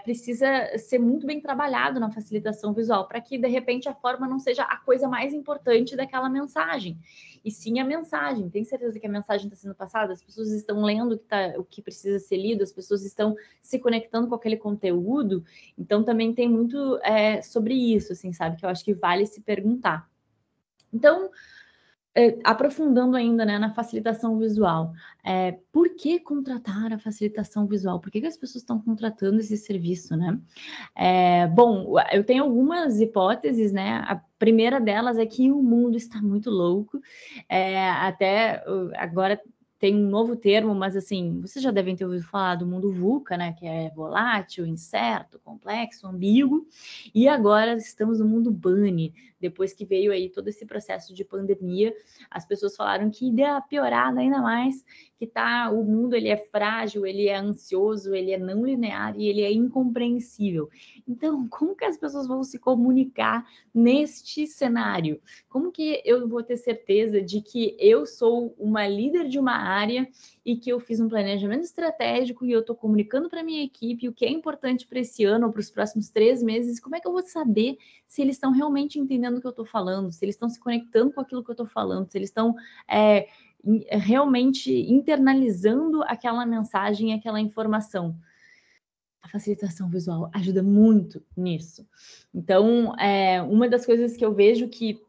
precisa ser muito bem trabalhado na facilitação visual, para que, de repente, a forma não seja a coisa mais importante daquela mensagem, e sim a mensagem. Tem certeza que a mensagem está sendo passada? As pessoas estão lendo o que precisa ser lido, as pessoas estão se conectando com aquele conteúdo, então também tem muito sobre isso, assim, sabe? Que eu acho que vale se perguntar. Então, aprofundando ainda, né, na facilitação visual, por que contratar a facilitação visual? Por que as pessoas estão contratando esse serviço, né? Bom, eu tenho algumas hipóteses, né? A primeira delas é que o mundo está muito louco, até agora tem um novo termo, mas assim, vocês já devem ter ouvido falar do mundo VUCA, né? Que é volátil, incerto, complexo, ambíguo, e agora estamos no mundo BANI. Depois que veio aí todo esse processo de pandemia, as pessoas falaram que deu a piorada ainda mais, que o mundo ele é frágil, ele é ansioso, ele é não linear e ele é incompreensível. Então, como que as pessoas vão se comunicar neste cenário? Como que eu vou ter certeza de que eu sou uma líder de uma área e que eu fiz um planejamento estratégico e eu estou comunicando para a minha equipe o que é importante para esse ano ou para os próximos 3 meses? Como é que eu vou saber se eles estão realmente entendendo o que eu estou falando, se eles estão se conectando com aquilo que eu estou falando, se eles estão realmente internalizando aquela mensagem, aquela informação? A facilitação visual ajuda muito nisso. Então, uma das coisas que eu vejo que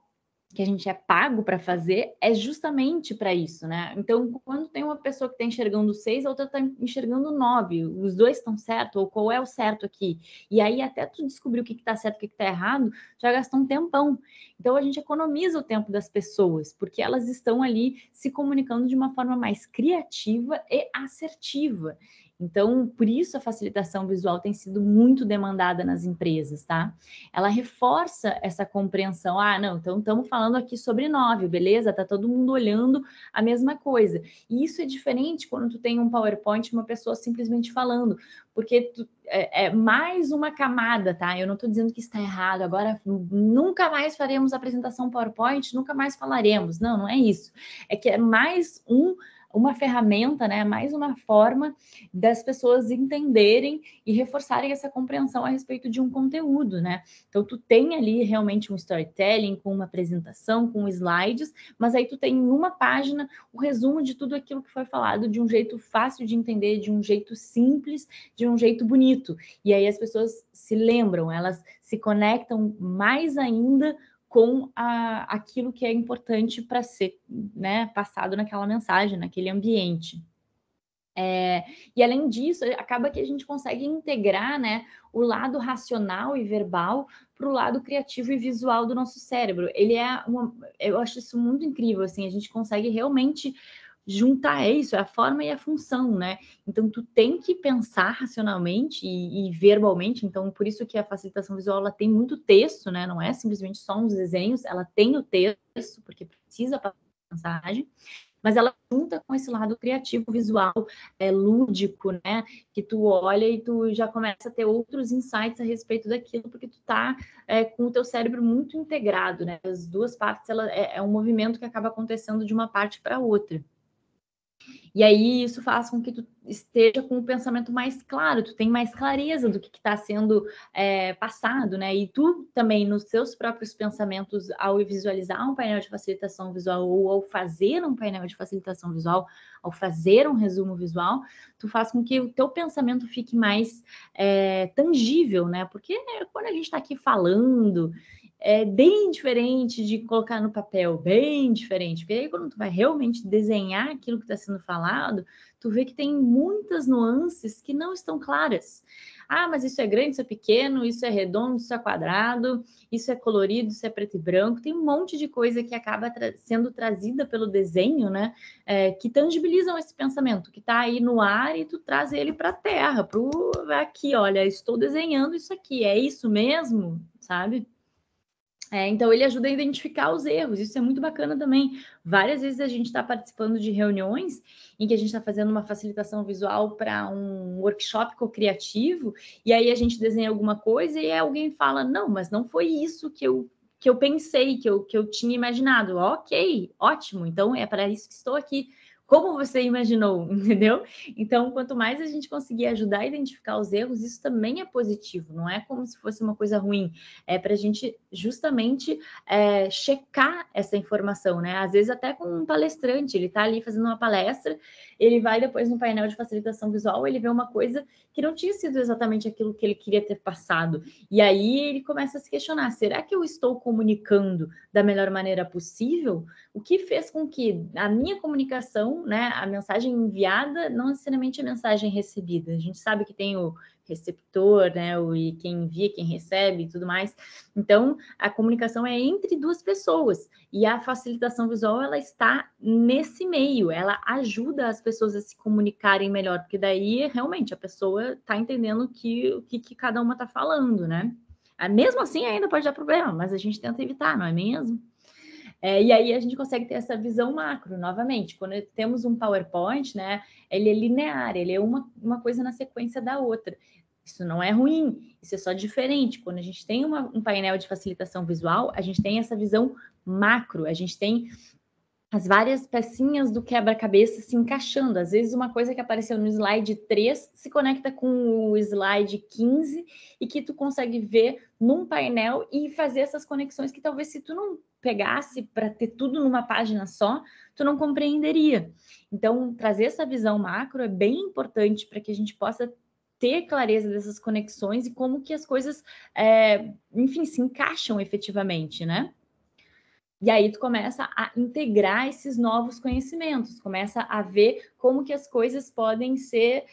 que a gente é pago para fazer, é justamente para isso, né? Então, quando tem uma pessoa que está enxergando 6, a outra está enxergando 9, os dois estão certos, ou qual é o certo aqui? E aí, até tu descobrir o que está certo e o que está errado, já gastou um tempão. Então, a gente economiza o tempo das pessoas, porque elas estão ali se comunicando de uma forma mais criativa e assertiva. Então, por isso a facilitação visual tem sido muito demandada nas empresas, tá? Ela reforça essa compreensão. Ah, não, então estamos falando aqui sobre 9, beleza? Tá todo mundo olhando a mesma coisa. E isso é diferente quando tu tem um PowerPoint e uma pessoa simplesmente falando, porque é mais uma camada, tá? Eu não estou dizendo que está errado, agora nunca mais faremos apresentação PowerPoint, nunca mais falaremos. Não, não é isso. É que é mais uma ferramenta, né? Mais uma forma das pessoas entenderem e reforçarem essa compreensão a respeito de um conteúdo, né? Então, tu tem ali realmente um storytelling com uma apresentação, com slides, mas aí tu tem em uma página o resumo de tudo aquilo que foi falado de um jeito fácil de entender, de um jeito simples, de um jeito bonito. E aí as pessoas se lembram, elas se conectam mais ainda com aquilo que é importante para ser, né, passado naquela mensagem, naquele ambiente. E além disso, acaba que a gente consegue integrar, né, o lado racional e verbal para o lado criativo e visual do nosso cérebro. Eu acho isso muito incrível, assim, a gente consegue realmente juntar isso, é a forma e a função, né? Então, tu tem que pensar racionalmente e verbalmente, então, por isso que a facilitação visual, ela tem muito texto, né? Não é simplesmente só uns desenhos, ela tem o texto, porque precisa passar a mensagem, mas ela junta com esse lado criativo, visual, lúdico, né? Que tu olha e tu já começa a ter outros insights a respeito daquilo, porque tu tá com o teu cérebro muito integrado, né? As duas partes, é um movimento que acaba acontecendo de uma parte para outra. E aí isso faz com que tu esteja com o pensamento mais claro, tu tem mais clareza do que está sendo passado, né? E tu também, nos seus próprios pensamentos, ao visualizar um painel de facilitação visual ou ao fazer um painel de facilitação visual, ao fazer um resumo visual, tu faz com que o teu pensamento fique mais tangível, né? Porque quando a gente está aqui falando, é bem diferente de colocar no papel, bem diferente, porque aí quando tu vai realmente desenhar aquilo que está sendo falado, tu vê que tem muitas nuances que não estão claras. Ah, mas isso é grande, isso é pequeno, isso é redondo, isso é quadrado, isso é colorido, isso é preto e branco. Tem um monte de coisa que acaba sendo trazida pelo desenho, né? Que tangibilizam esse pensamento, que está aí no ar e tu traz ele para a terra, aqui, olha, estou desenhando isso aqui, é isso mesmo, sabe? Então, ele ajuda a identificar os erros, isso é muito bacana também. Várias vezes a gente está participando de reuniões em que a gente está fazendo uma facilitação visual para um workshop co-criativo, e aí a gente desenha alguma coisa e alguém fala, não, mas não foi isso que eu pensei, que eu tinha imaginado. Ok, ótimo, então é para isso que estou aqui. Como você imaginou, entendeu? Então, quanto mais a gente conseguir ajudar a identificar os erros, isso também é positivo, não é como se fosse uma coisa ruim, é para a gente justamente checar essa informação, né? Às vezes até com um palestrante, ele está ali fazendo uma palestra, ele vai depois no painel de facilitação visual, ele vê uma coisa que não tinha sido exatamente aquilo que ele queria ter passado, e aí ele começa a se questionar, será que eu estou comunicando da melhor maneira possível? O que fez com que a minha comunicação, né, a mensagem enviada, não necessariamente a mensagem recebida. A gente sabe que tem o receptor, né, e quem envia, quem recebe e tudo mais. Então, a comunicação é entre duas pessoas e a facilitação visual, ela está nesse meio, ela ajuda as pessoas a se comunicarem melhor, porque daí, realmente, a pessoa está entendendo o que cada uma está falando, né? Mesmo assim, ainda pode dar problema, mas a gente tenta evitar, não é mesmo? E aí a gente consegue ter essa visão macro, novamente. Quando temos um PowerPoint, né, ele é linear, ele é uma coisa na sequência da outra. Isso não é ruim, isso é só diferente. Quando a gente tem um painel de facilitação visual, a gente tem essa visão macro, a gente tem as várias pecinhas do quebra-cabeça se encaixando. Às vezes, uma coisa que apareceu no slide 3 se conecta com o slide 15 e que tu consegue ver num painel e fazer essas conexões que talvez se tu não pegasse para ter tudo numa página só, tu não compreenderia. Então, trazer essa visão macro é bem importante para que a gente possa ter clareza dessas conexões e como que as coisas, enfim, se encaixam efetivamente, né? E aí tu começa a integrar esses novos conhecimentos, começa a ver como que as coisas podem ser,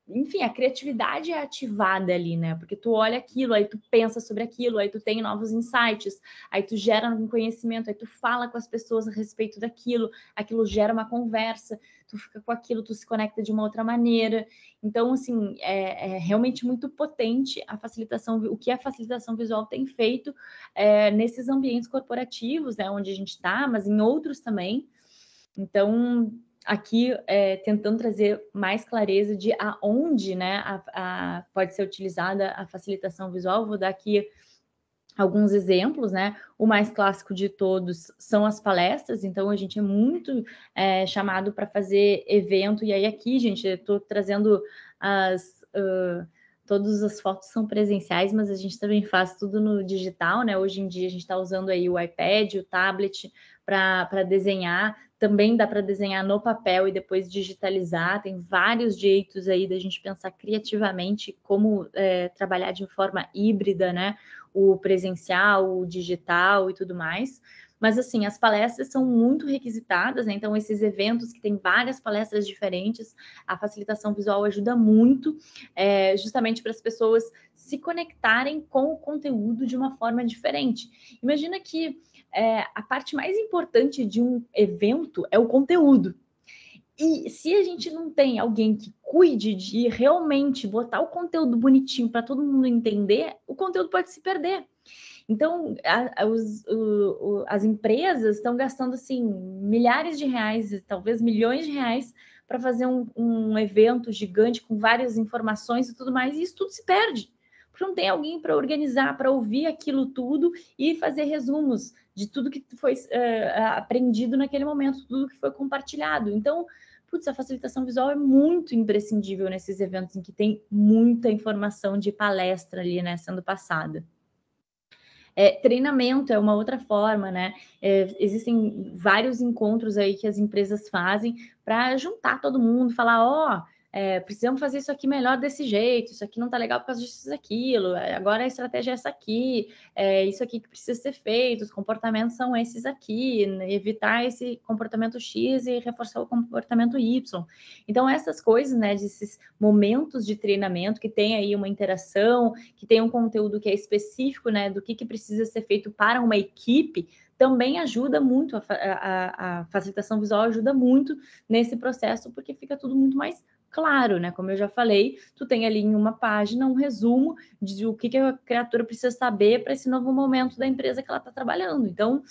enfim, a criatividade é ativada ali, né? Porque tu olha aquilo, aí tu pensa sobre aquilo, aí tu tem novos insights, aí tu gera um conhecimento, aí tu fala com as pessoas a respeito daquilo, aquilo gera uma conversa, tu fica com aquilo, tu se conecta de uma outra maneira. Então, assim, é realmente muito potente a facilitação, o que a facilitação visual tem feito nesses ambientes corporativos, né, onde a gente está, mas em outros também. Então, aqui tentando trazer mais clareza de aonde, né, pode ser utilizada a facilitação visual. Vou dar aqui alguns exemplos, né? O mais clássico de todos são as palestras, então a gente é muito chamado para fazer evento, e aí aqui, gente, eu estou trazendo todas as fotos são presenciais, mas a gente também faz tudo no digital, né? Hoje em dia a gente está usando aí o iPad, o tablet para desenhar. Também dá para desenhar no papel e depois digitalizar. Tem vários jeitos aí da gente pensar criativamente como trabalhar de forma híbrida, né? O presencial, o digital e tudo mais. Mas, assim, as palestras são muito requisitadas, né? Então, esses eventos que tem várias palestras diferentes, a facilitação visual ajuda muito, justamente para as pessoas se conectarem com o conteúdo de uma forma diferente. Imagina que a parte mais importante de um evento é o conteúdo. E se a gente não tem alguém que cuide de realmente botar o conteúdo bonitinho para todo mundo entender, o conteúdo pode se perder. Então, as empresas estão gastando assim milhares de reais, talvez milhões de reais, para fazer um evento gigante com várias informações e tudo mais, e isso tudo se perde. Porque não tem alguém para organizar, para ouvir aquilo tudo e fazer resumos de tudo que foi aprendido naquele momento, tudo que foi compartilhado. Então, putz, a facilitação visual é muito imprescindível nesses eventos em que tem muita informação de palestra ali, né, sendo passada. Treinamento é uma outra forma, né? Existem vários encontros aí que as empresas fazem para juntar todo mundo, falar, precisamos fazer isso aqui melhor desse jeito, isso aqui não tá legal por causa disso, aquilo, agora a estratégia é essa aqui, isso aqui que precisa ser feito, os comportamentos são esses aqui, evitar esse comportamento X e reforçar o comportamento Y. Então, essas coisas, né, desses momentos de treinamento que tem aí uma interação, que tem um conteúdo que é específico, né, do que precisa ser feito para uma equipe, também ajuda muito, a facilitação visual ajuda muito nesse processo, porque fica tudo muito mais claro, né? Como eu já falei, tu tem ali em uma página um resumo de o que a criatura precisa saber para esse novo momento da empresa que ela está trabalhando. Então,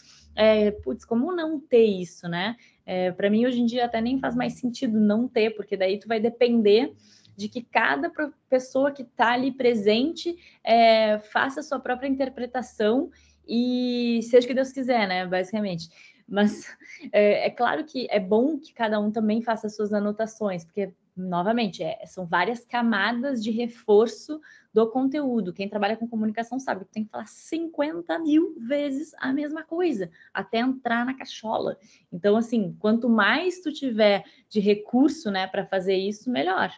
como não ter isso, né? Para mim, hoje em dia, até nem faz mais sentido não ter, porque daí tu vai depender de que cada pessoa que está ali presente faça a sua própria interpretação e seja o que Deus quiser, né? Basicamente. Mas é claro que é bom que cada um também faça suas anotações, porque, novamente, são várias camadas de reforço do conteúdo. Quem trabalha com comunicação sabe que tem que falar 50 mil vezes a mesma coisa, até entrar na cachola. Então, assim, quanto mais tu tiver de recurso, né, para fazer isso, melhor.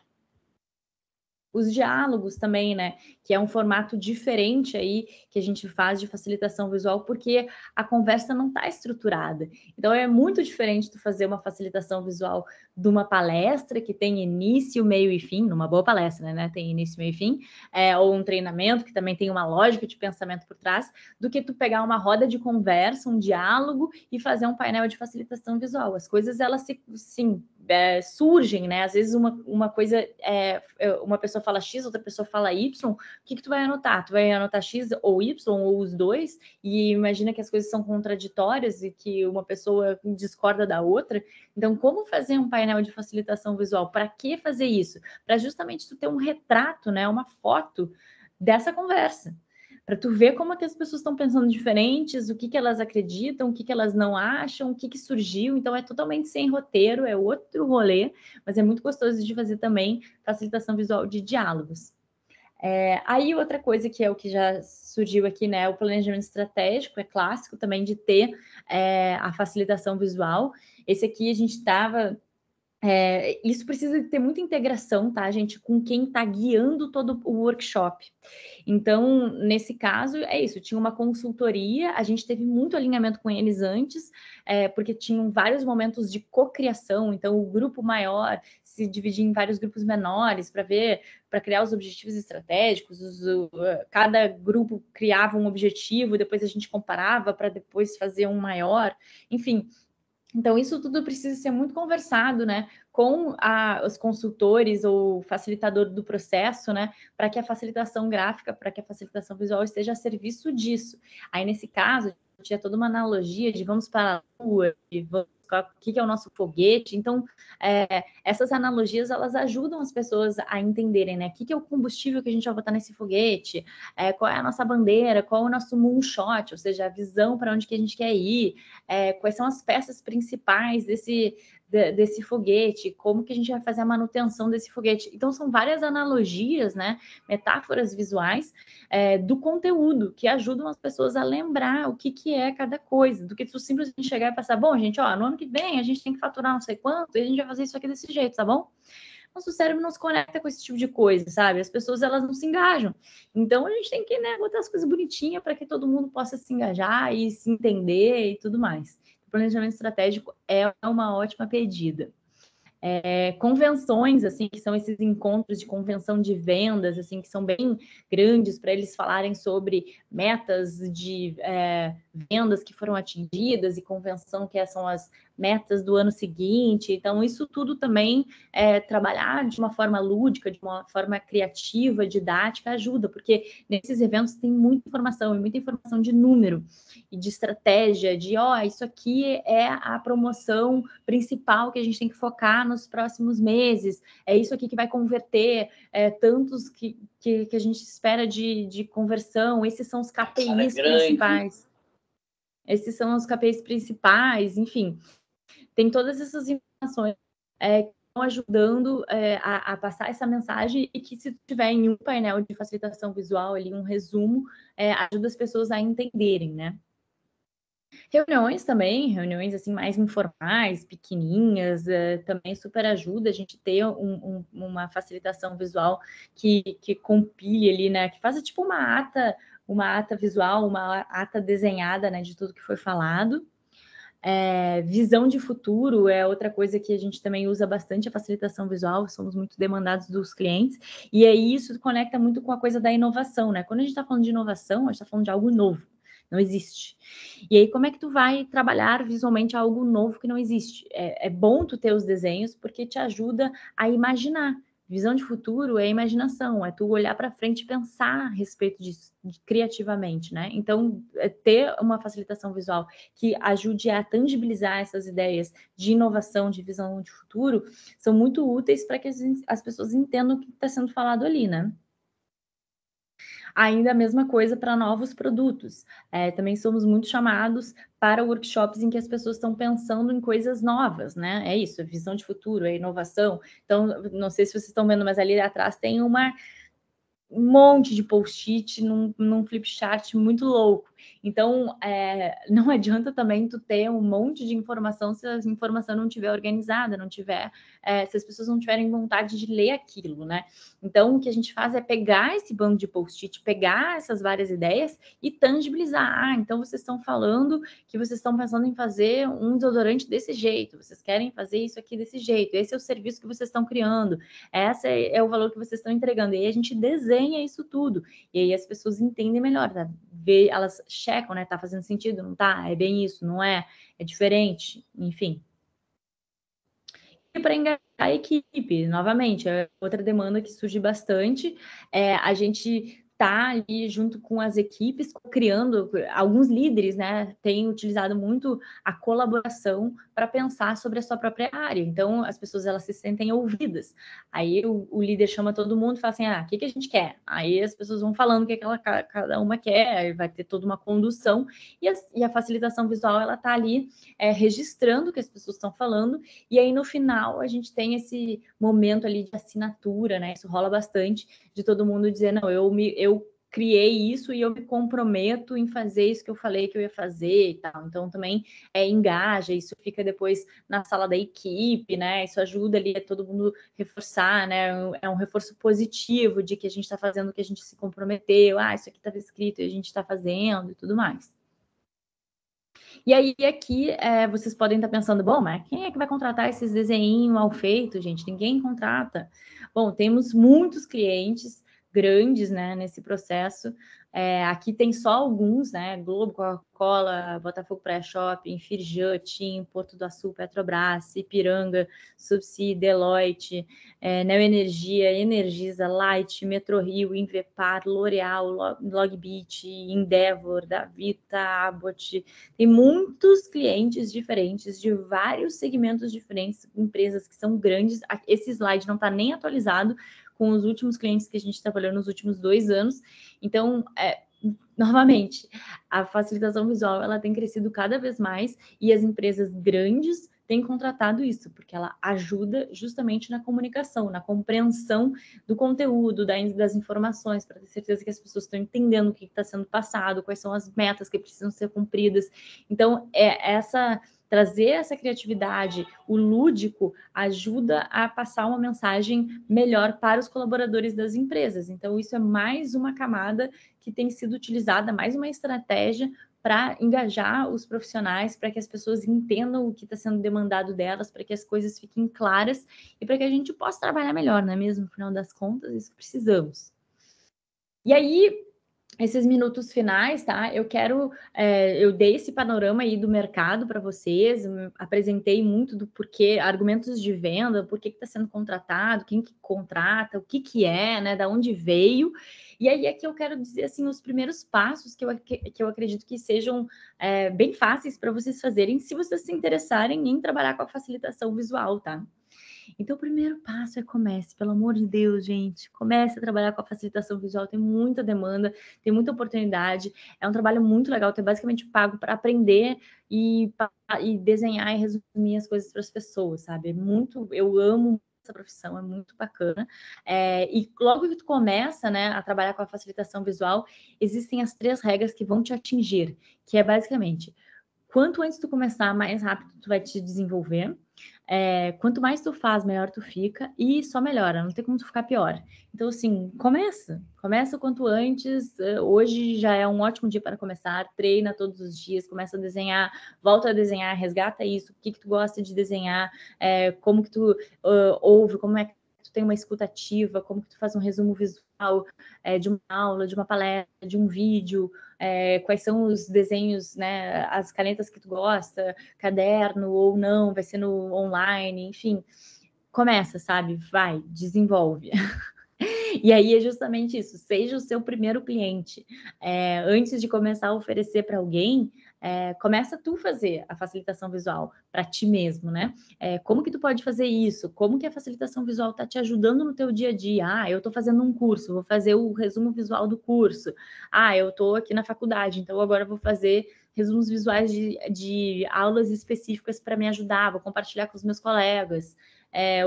Os diálogos também, né? Que é um formato diferente aí que a gente faz de facilitação visual, porque a conversa não está estruturada. Então é muito diferente tu fazer uma facilitação visual de uma palestra que tem início, meio e fim, numa boa palestra, né? Tem início, meio e fim, ou um treinamento que também tem uma lógica de pensamento por trás, do que tu pegar uma roda de conversa, um diálogo e fazer um painel de facilitação visual. As coisas, elas surgem, né? Às vezes uma coisa, uma pessoa fala X, outra pessoa fala Y, o que tu vai anotar? Tu vai anotar X ou Y, ou os dois, e imagina que as coisas são contraditórias e que uma pessoa discorda da outra. Então, como fazer um painel de facilitação visual? Para que fazer isso? Para justamente tu ter um retrato, né? Uma foto dessa conversa, para tu ver como é que as pessoas estão pensando diferentes, o que elas acreditam, o que elas não acham, o que surgiu. Então, é totalmente sem roteiro, é outro rolê, mas é muito gostoso de fazer também facilitação visual de diálogos. Aí, outra coisa que é o que já surgiu aqui, né, o planejamento estratégico, é clássico também de ter a facilitação visual. Esse aqui a gente estava Isso precisa ter muita integração, tá, gente, com quem está guiando todo o workshop. Então, nesse caso, é isso, tinha uma consultoria, a gente teve muito alinhamento com eles antes, porque tinham vários momentos de cocriação, então o grupo maior se dividia em vários grupos menores para criar os objetivos estratégicos, cada grupo criava um objetivo, depois a gente comparava para depois fazer um maior, enfim. Então, isso tudo precisa ser muito conversado, né, com os consultores ou facilitador do processo, né, para que a facilitação gráfica, para que a facilitação visual esteja a serviço disso. Aí, nesse caso, tinha toda uma analogia de vamos para a Lua, o que é o nosso foguete. Então, essas analogias, elas ajudam as pessoas a entenderem, né, o que é o combustível que a gente vai botar nesse foguete, qual é a nossa bandeira, qual é o nosso moonshot, ou seja, a visão para onde que a gente quer ir, quais são as peças principais desse foguete, como que a gente vai fazer a manutenção desse foguete. Então, são várias analogias, né, metáforas visuais do conteúdo, que ajudam as pessoas a lembrar o que é cada coisa, do que tu simplesmente chegar e passar, bom, gente, ó, no ano que vem a gente tem que faturar não sei quanto, e a gente vai fazer isso aqui desse jeito, tá bom? Nosso cérebro não se conecta com esse tipo de coisa, sabe? As pessoas, elas não se engajam. Então, a gente tem que, né, botar as coisas bonitinhas para que todo mundo possa se engajar e se entender e tudo mais. O planejamento estratégico é uma ótima pedida. Convenções, assim, que são esses encontros de convenção de vendas, assim, que são bem grandes para eles falarem sobre metas de vendas que foram atingidas e convenção que são as metas do ano seguinte. Então, isso tudo também, trabalhar de uma forma lúdica, de uma forma criativa, didática, ajuda, porque nesses eventos tem muita informação, e muita informação de número, e de estratégia, de, isso aqui é a promoção principal que a gente tem que focar nos próximos meses, é isso aqui que vai converter tantos que a gente espera de conversão, esses são os KPIs principais. Esses são os KPIs principais, enfim, tem todas essas informações que estão ajudando a passar essa mensagem e que se tiver em um painel de facilitação visual ali, um resumo, ajuda as pessoas a entenderem, né? Reuniões também, reuniões assim mais informais, pequenininhas, também super ajuda a gente ter uma facilitação visual que compile ali, né? Que faça tipo uma ata visual, uma ata desenhada, né? De tudo que foi falado. Visão de futuro é outra coisa que a gente também usa bastante a facilitação visual, somos muito demandados dos clientes, e aí isso conecta muito com a coisa da inovação, né? Quando a gente está falando de inovação, a gente está falando de algo novo, não existe. E aí, como é que tu vai trabalhar visualmente algo novo que não existe? É bom tu ter os desenhos, porque te ajuda a imaginar. Visão de futuro é imaginação, é tu olhar para frente e pensar a respeito disso criativamente, né? Então, ter uma facilitação visual que ajude a tangibilizar essas ideias de inovação, de visão de futuro, são muito úteis para que as pessoas entendam o que está sendo falado ali, né? Ainda a mesma coisa para novos produtos. Também somos muito chamados para workshops em que as pessoas estão pensando em coisas novas, né? É isso, visão de futuro, é inovação. Então, não sei se vocês estão vendo, mas ali atrás tem um monte de post-it num flip chart muito louco. Então, não adianta também tu ter um monte de informação se a informação não estiver organizada, não tiver, se as pessoas não tiverem vontade de ler aquilo, né? Então, o que a gente faz é pegar esse bando de post-it, pegar essas várias ideias e tangibilizar. Então, vocês estão falando que vocês estão pensando em fazer um desodorante desse jeito, vocês querem fazer isso aqui desse jeito, esse é o serviço que vocês estão criando, esse é o valor que vocês estão entregando. E aí a gente desenha isso tudo. E aí as pessoas entendem melhor, tá? Elas checam, né? Tá fazendo sentido? Não tá? É bem isso, não é? É diferente? Enfim. E para engajar a equipe, novamente, é outra demanda que surge bastante. A gente tá ali junto com as equipes, criando, alguns líderes, né, têm utilizado muito a colaboração para pensar sobre a sua própria área. Então, as pessoas, elas se sentem ouvidas. Aí o líder chama todo mundo e fala assim, o que a gente quer? Aí as pessoas vão falando o que cada uma quer, vai ter toda uma condução, e a facilitação visual, ela tá ali registrando o que as pessoas estão falando, e aí no final a gente tem esse momento ali de assinatura, né? Isso rola bastante, de todo mundo dizer, não, eu criei isso e eu me comprometo em fazer isso que eu falei que eu ia fazer e tal. Então, também engaja, isso fica depois na sala da equipe, né? Isso ajuda ali a todo mundo reforçar, né? É um reforço positivo de que a gente está fazendo o que a gente se comprometeu. Isso aqui estava escrito e a gente está fazendo e tudo mais. E aí, aqui, vocês podem estar pensando, bom, mas quem é que vai contratar esses desenhinhos mal feitos, gente? Ninguém contrata. Bom, temos muitos clientes grandes, né, nesse processo. Aqui tem só alguns, né, Globo, Coca-Cola, Botafogo Praia Shopping, Firjan, TIM, Porto do Açul, Petrobras, Ipiranga, Subsea, Deloitte, Neo Energia, Energisa, Light, Metrorio, Invepar, L'Oréal, Logbit, Endeavor, Davita, Abbott. Tem muitos clientes diferentes, de vários segmentos diferentes, empresas que são grandes. Esse slide não está nem atualizado com os últimos clientes que a gente trabalhou nos últimos 2 anos. Então, novamente, a facilitação visual ela tem crescido cada vez mais e as empresas grandes têm contratado isso, porque ela ajuda justamente na comunicação, na compreensão do conteúdo, das informações, para ter certeza que as pessoas estão entendendo o que está sendo passado, quais são as metas que precisam ser cumpridas. Então, trazer essa criatividade, o lúdico, ajuda a passar uma mensagem melhor para os colaboradores das empresas. Então, isso é mais uma camada que tem sido utilizada, mais uma estratégia para engajar os profissionais, para que as pessoas entendam o que está sendo demandado delas, para que as coisas fiquem claras e para que a gente possa trabalhar melhor, não é mesmo? No final das contas, isso que precisamos. E aí, esses minutos finais, tá? Eu dei esse panorama aí do mercado para vocês, apresentei muito do porquê, argumentos de venda, por que está sendo contratado, quem que contrata, o que é, né? Da onde veio. E aí aqui eu quero dizer assim os primeiros passos que eu acredito que sejam bem fáceis para vocês fazerem, se vocês se interessarem em trabalhar com a facilitação visual, tá? Então, o primeiro passo é comece, pelo amor de Deus, gente. Comece a trabalhar com a facilitação visual, tem muita demanda, tem muita oportunidade. É um trabalho muito legal, tu é basicamente pago para aprender e desenhar e resumir as coisas para as pessoas, sabe? Eu amo essa profissão, é muito bacana. E logo que tu começa, né, a trabalhar com a facilitação visual, existem as 3 regras que vão te atingir, que é basicamente, quanto antes tu começar, mais rápido tu vai te desenvolver. Quanto mais tu faz, melhor tu fica e só melhora, não tem como tu ficar pior. Então, assim, começa o quanto antes. Hoje já é um ótimo dia para começar, treina todos os dias, começa a desenhar, volta a desenhar, resgata isso, o que tu gosta de desenhar, como que tu ouve, como é que tu tem uma escuta ativa, como que tu faz um resumo visual de uma aula, de uma palestra, de um vídeo, quais são os desenhos, né, as canetas que tu gosta, caderno ou não, vai ser no online, enfim. Começa, sabe? Vai, desenvolve. E aí é justamente isso, seja o seu primeiro cliente. Antes de começar a oferecer para alguém, começa tu fazer a facilitação visual para ti mesmo, né? Como que tu pode fazer isso? Como que a facilitação visual está te ajudando no teu dia a dia? Eu estou fazendo um curso, vou fazer o resumo visual do curso. Eu estou aqui na faculdade, então agora vou fazer resumos visuais de aulas específicas para me ajudar, vou compartilhar com os meus colegas.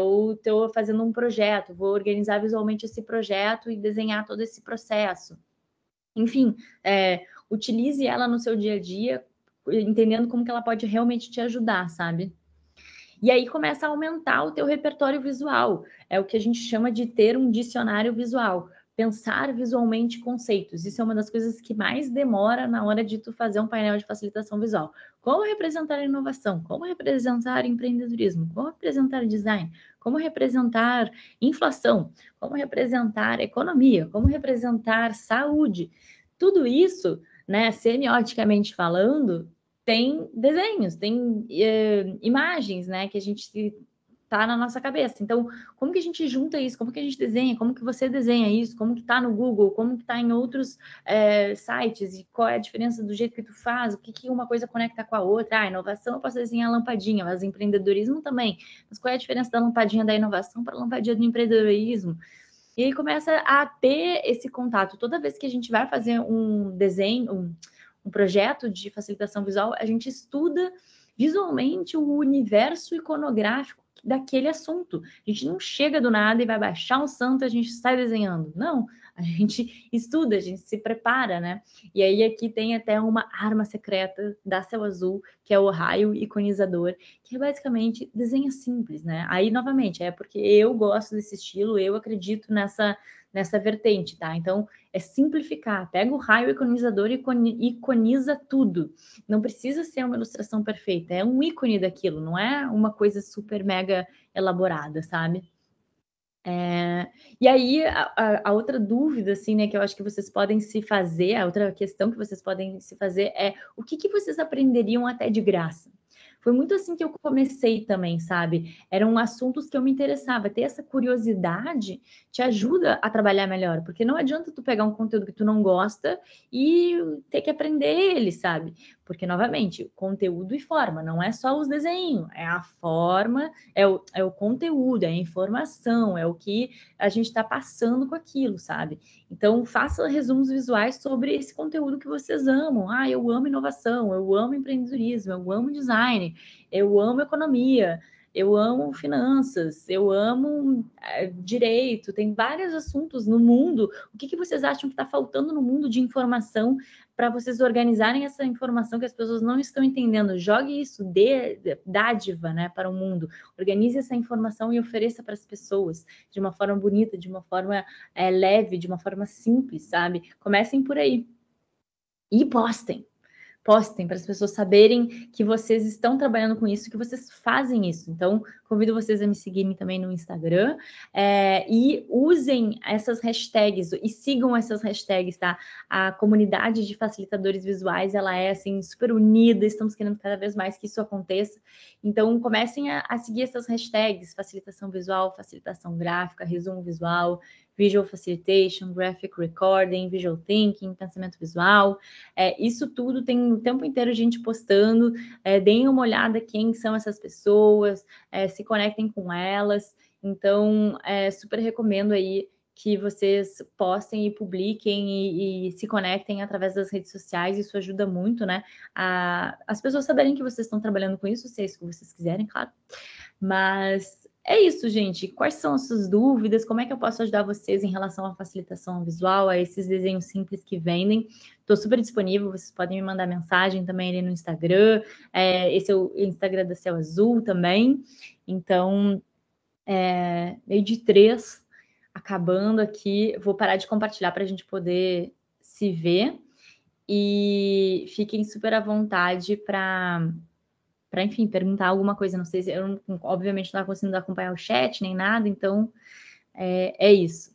Ou estou fazendo um projeto, vou organizar visualmente esse projeto e desenhar todo esse processo. Enfim, utilize ela no seu dia a dia, entendendo como que ela pode realmente te ajudar, sabe? E aí começa a aumentar o teu repertório visual. É o que a gente chama de ter um dicionário visual. Pensar visualmente conceitos. Isso é uma das coisas que mais demora na hora de tu fazer um painel de facilitação visual. Como representar inovação? Como representar empreendedorismo? Como representar design? Como representar inflação? Como representar economia? Como representar saúde? Tudo isso, né, semioticamente falando, tem desenhos, tem imagens, né, que a gente tá na nossa cabeça. Então, como que a gente junta isso? Como que a gente desenha? Como que você desenha isso? Como que tá no Google? Como que tá em outros sites? E qual é a diferença do jeito que tu faz? O que que uma coisa conecta com a outra? Inovação eu posso desenhar lampadinha, mas empreendedorismo também. Mas qual é a diferença da lampadinha da inovação para a lampadinha do empreendedorismo? E aí começa a ter esse contato. Toda vez que a gente vai fazer um desenho, um projeto de facilitação visual, a gente estuda visualmente o universo iconográfico daquele assunto. A gente não chega do nada e vai baixar um santo e a gente sai desenhando. Não, a gente estuda, a gente se prepara, né? E aí aqui tem até uma arma secreta da Céu Azul, que é o raio iconizador, que é basicamente desenho simples, né? Aí, novamente, é porque eu gosto desse estilo, eu acredito nessa vertente, tá? Então, é simplificar. Pega o raio iconizador e iconiza tudo. Não precisa ser uma ilustração perfeita, é um ícone daquilo, não é uma coisa super mega elaborada, sabe? E aí, a outra dúvida, assim, né, que eu acho que vocês podem se fazer, a outra questão que vocês podem se fazer é o que vocês aprenderiam até de graça? Foi muito assim que eu comecei também, sabe? Eram assuntos que eu me interessava. Ter essa curiosidade te ajuda a trabalhar melhor, porque não adianta tu pegar um conteúdo que tu não gosta e ter que aprender ele, sabe? Porque, novamente, conteúdo e forma, não é só os desenhos, é a forma, é o conteúdo, é a informação, é o que a gente está passando com aquilo, sabe? Então, faça resumos visuais sobre esse conteúdo que vocês amam. Ah, eu amo inovação, eu amo empreendedorismo, eu amo design, eu amo economia, eu amo finanças, eu amo direito, tem vários assuntos no mundo. O que vocês acham que está faltando no mundo de informação para vocês organizarem essa informação que as pessoas não estão entendendo? Jogue isso, dê dádiva, né, para o mundo. Organize essa informação e ofereça para as pessoas de uma forma bonita, de uma forma leve, de uma forma simples, sabe? Comecem por aí. E postem para as pessoas saberem que vocês estão trabalhando com isso, que vocês fazem isso. Então, convido vocês a me seguirem também no Instagram e usem essas hashtags e sigam essas hashtags, tá? A comunidade de facilitadores visuais, ela é, assim, super unida, estamos querendo cada vez mais que isso aconteça. Então, comecem a seguir essas hashtags, facilitação visual, facilitação gráfica, resumo visual, Visual Facilitation, Graphic Recording, Visual Thinking, pensamento visual. Isso tudo tem o tempo inteiro gente postando. Deem uma olhada quem são essas pessoas, se conectem com elas. Então, super recomendo aí que vocês postem e publiquem e se conectem através das redes sociais. Isso ajuda muito, né? As pessoas saberem que vocês estão trabalhando com isso, se é isso que vocês quiserem, claro. Mas é isso, gente. Quais são as suas dúvidas? Como é que eu posso ajudar vocês em relação à facilitação visual, a esses desenhos simples que vendem? Estou super disponível, vocês podem me mandar mensagem também ali no Instagram. Esse é o Instagram da Céu Azul também. Então, meio de 3, acabando aqui. Vou parar de compartilhar para a gente poder se ver. E fiquem super à vontade para, enfim, perguntar alguma coisa. Não sei se eu, obviamente, não estava conseguindo acompanhar o chat nem nada, então é isso.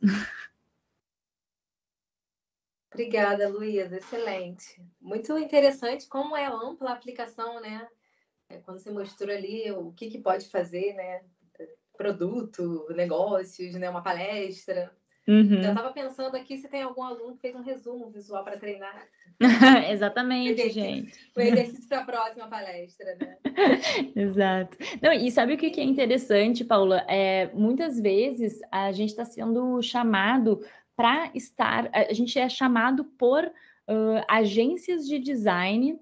Obrigada, Luísa. Excelente. Muito interessante como é ampla a aplicação, né? Quando você mostrou ali o que pode fazer, né? Produto, negócios, né? Uma palestra. Já estava pensando aqui se tem algum aluno que fez um resumo visual para treinar. Exatamente, gente. O exercício para a próxima palestra, né? Exato. Não, e sabe o que é interessante, Paula? Muitas vezes a gente está sendo chamado para estar... A gente é chamado por agências de design